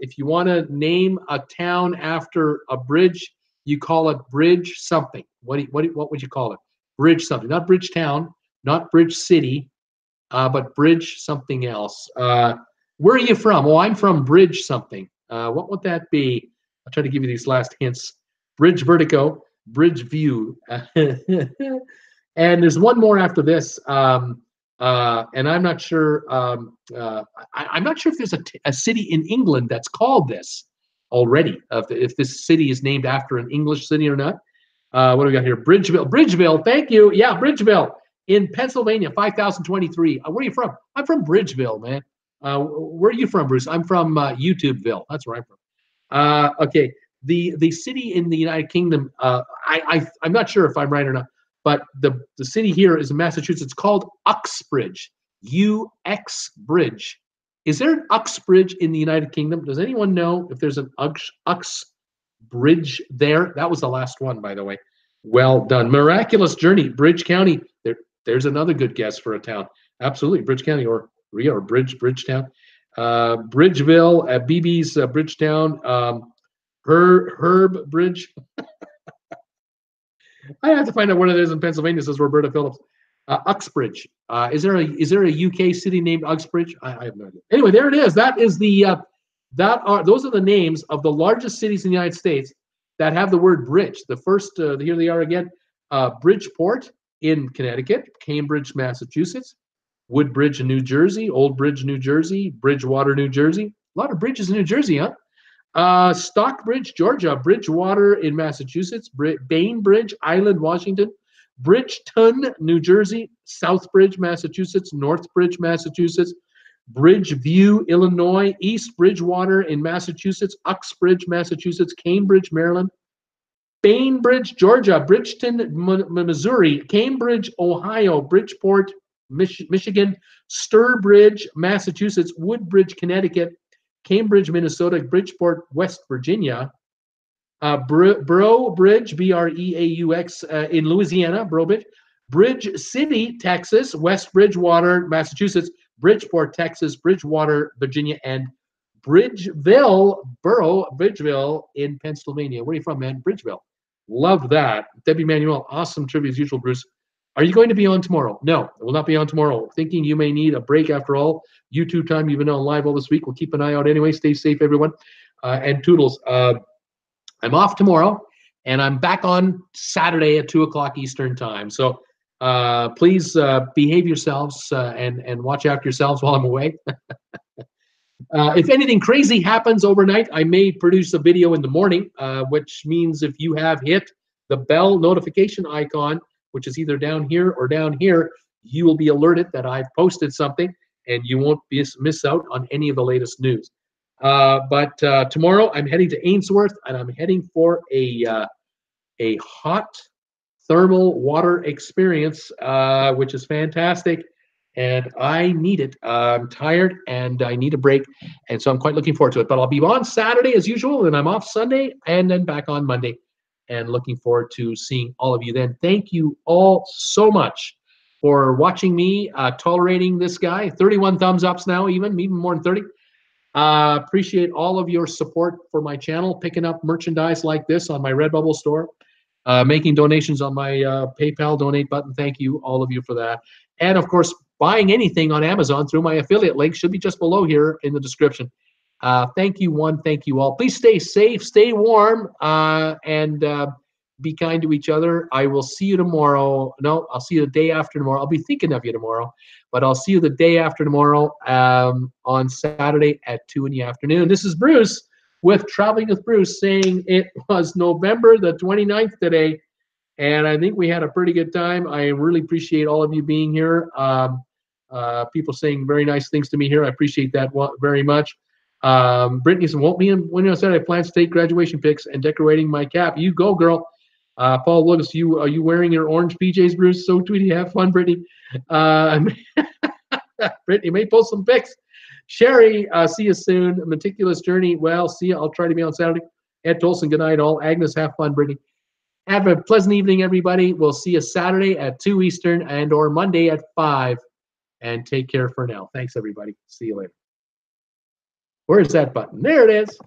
if you want to name a town after a bridge, you call it Bridge something. What would you call it? Bridge something. Not Bridge Town, not Bridge City, but Bridge something else. Where are you from? Oh, I'm from Bridge something. What would that be? I'll try to give you these last hints. Bridge Vertigo, Bridge View. And there's one more after this. And I'm not sure. I'm not sure if there's a city in England that's called this already. If this city is named after an English city or not. What do we got here? Bridgeville. Thank you. Yeah, Bridgeville in Pennsylvania, 5,023. Where are you from? I'm from Bridgeville, man. Where are you from, Bruce? I'm from YouTubeville. That's where I'm from. Okay. The city in the United Kingdom, I'm not sure if I'm right or not, but the city here is in Massachusetts called Uxbridge, Uxbridge. Is there an Uxbridge in the United Kingdom? Does anyone know if there's an Uxbridge there? That was the last one, by the way. Well done. Miraculous Journey, Bridge County. There's another good guess for a town. Absolutely, Bridge County or Bridgetown. Bridgeville, BB's Bridgetown. Herb Bridge. I have to find out what it is in Pennsylvania, says Roberta Phillips. Uxbridge. Is there a UK city named Uxbridge? I have no idea. Anyway, there it is. That is those are the names of the largest cities in the United States that have the word bridge. The first, here they are again. Bridgeport in Connecticut, Cambridge, Massachusetts, Woodbridge in New Jersey, Old Bridge, New Jersey, Bridgewater, New Jersey. A lot of bridges in New Jersey, huh? Stockbridge, Georgia, Bridgewater in Massachusetts, Bainbridge Island, Washington, Bridgeton, New Jersey, Southbridge, Massachusetts, Northbridge, Massachusetts, Bridgeview, Illinois, East Bridgewater in Massachusetts, Uxbridge, Massachusetts, Cambridge, Maryland, Bainbridge, Georgia, Bridgeton, Missouri, Cambridge, Ohio, Bridgeport, Michigan, Sturbridge, Massachusetts, Woodbridge, Connecticut, Cambridge, Minnesota, Bridgeport, West Virginia, Breaux Bridge, Breaux, in Louisiana, Breaux Bridge, Bridge City, Texas, West Bridgewater, Massachusetts, Bridgeport, Texas, Bridgewater, Virginia, and Bridgeville in Pennsylvania. Where are you from, man? Bridgeville. Love that. Debbie Manuel, awesome trivia as usual, Bruce. Are you going to be on tomorrow? No, I will not be on tomorrow. Thinking you may need a break after all. YouTube time, you've been on live all this week. We'll keep an eye out anyway. Stay safe, everyone. And Toodles, I'm off tomorrow, and I'm back on Saturday at 2 o'clock Eastern time. So please behave yourselves and watch after yourselves while I'm away. If anything crazy happens overnight, I may produce a video in the morning, which means if you have hit the bell notification icon, which is either down here or down here, you will be alerted that I've posted something, and you won't miss out on any of the latest news. But tomorrow I'm heading to Ainsworth, and I'm heading for a hot thermal water experience, which is fantastic. and I need it. I'm tired and I need a break, and so I'm quite looking forward to it. But I'll be on Saturday as usual, and I'm off Sunday, and then back on Monday, and looking forward to seeing all of you then. Thank you all so much for watching me, tolerating this guy. 31 thumbs ups now, even more than 30. Appreciate all of your support for my channel, picking up merchandise like this on my RedBubble store, making donations on my PayPal donate button. Thank you, all of you, for that. And of course, buying anything on Amazon through my affiliate link should be just below here in the description. Thank you, one. Thank you all. Please stay safe, stay warm, and be kind to each other. I will see you tomorrow. No, I'll see you the day after tomorrow. I'll be thinking of you tomorrow, but I'll see you the day after tomorrow on Saturday at 2 in the afternoon. This is Bruce with Traveling with Bruce saying it was November the 29th today, and I think we had a pretty good time. I really appreciate all of you being here. People saying very nice things to me here. I appreciate that very much. Brittany said, won't be in when I said I plan to take graduation pics and decorating my cap. You go, girl. Paul Lewis, are you wearing your orange PJs, Bruce? So tweety. Have fun, Brittany. Brittany may post some pics. Sherry, see you soon. Meticulous Journey. Well, see you. I'll try to be on Saturday. Ed Tolson, good night, all. Agnes, have fun, Brittany. Have a pleasant evening, everybody. We'll see you Saturday at 2 Eastern and or Monday at 5. And take care for now. Thanks, everybody. See you later. Where's that button? There it is.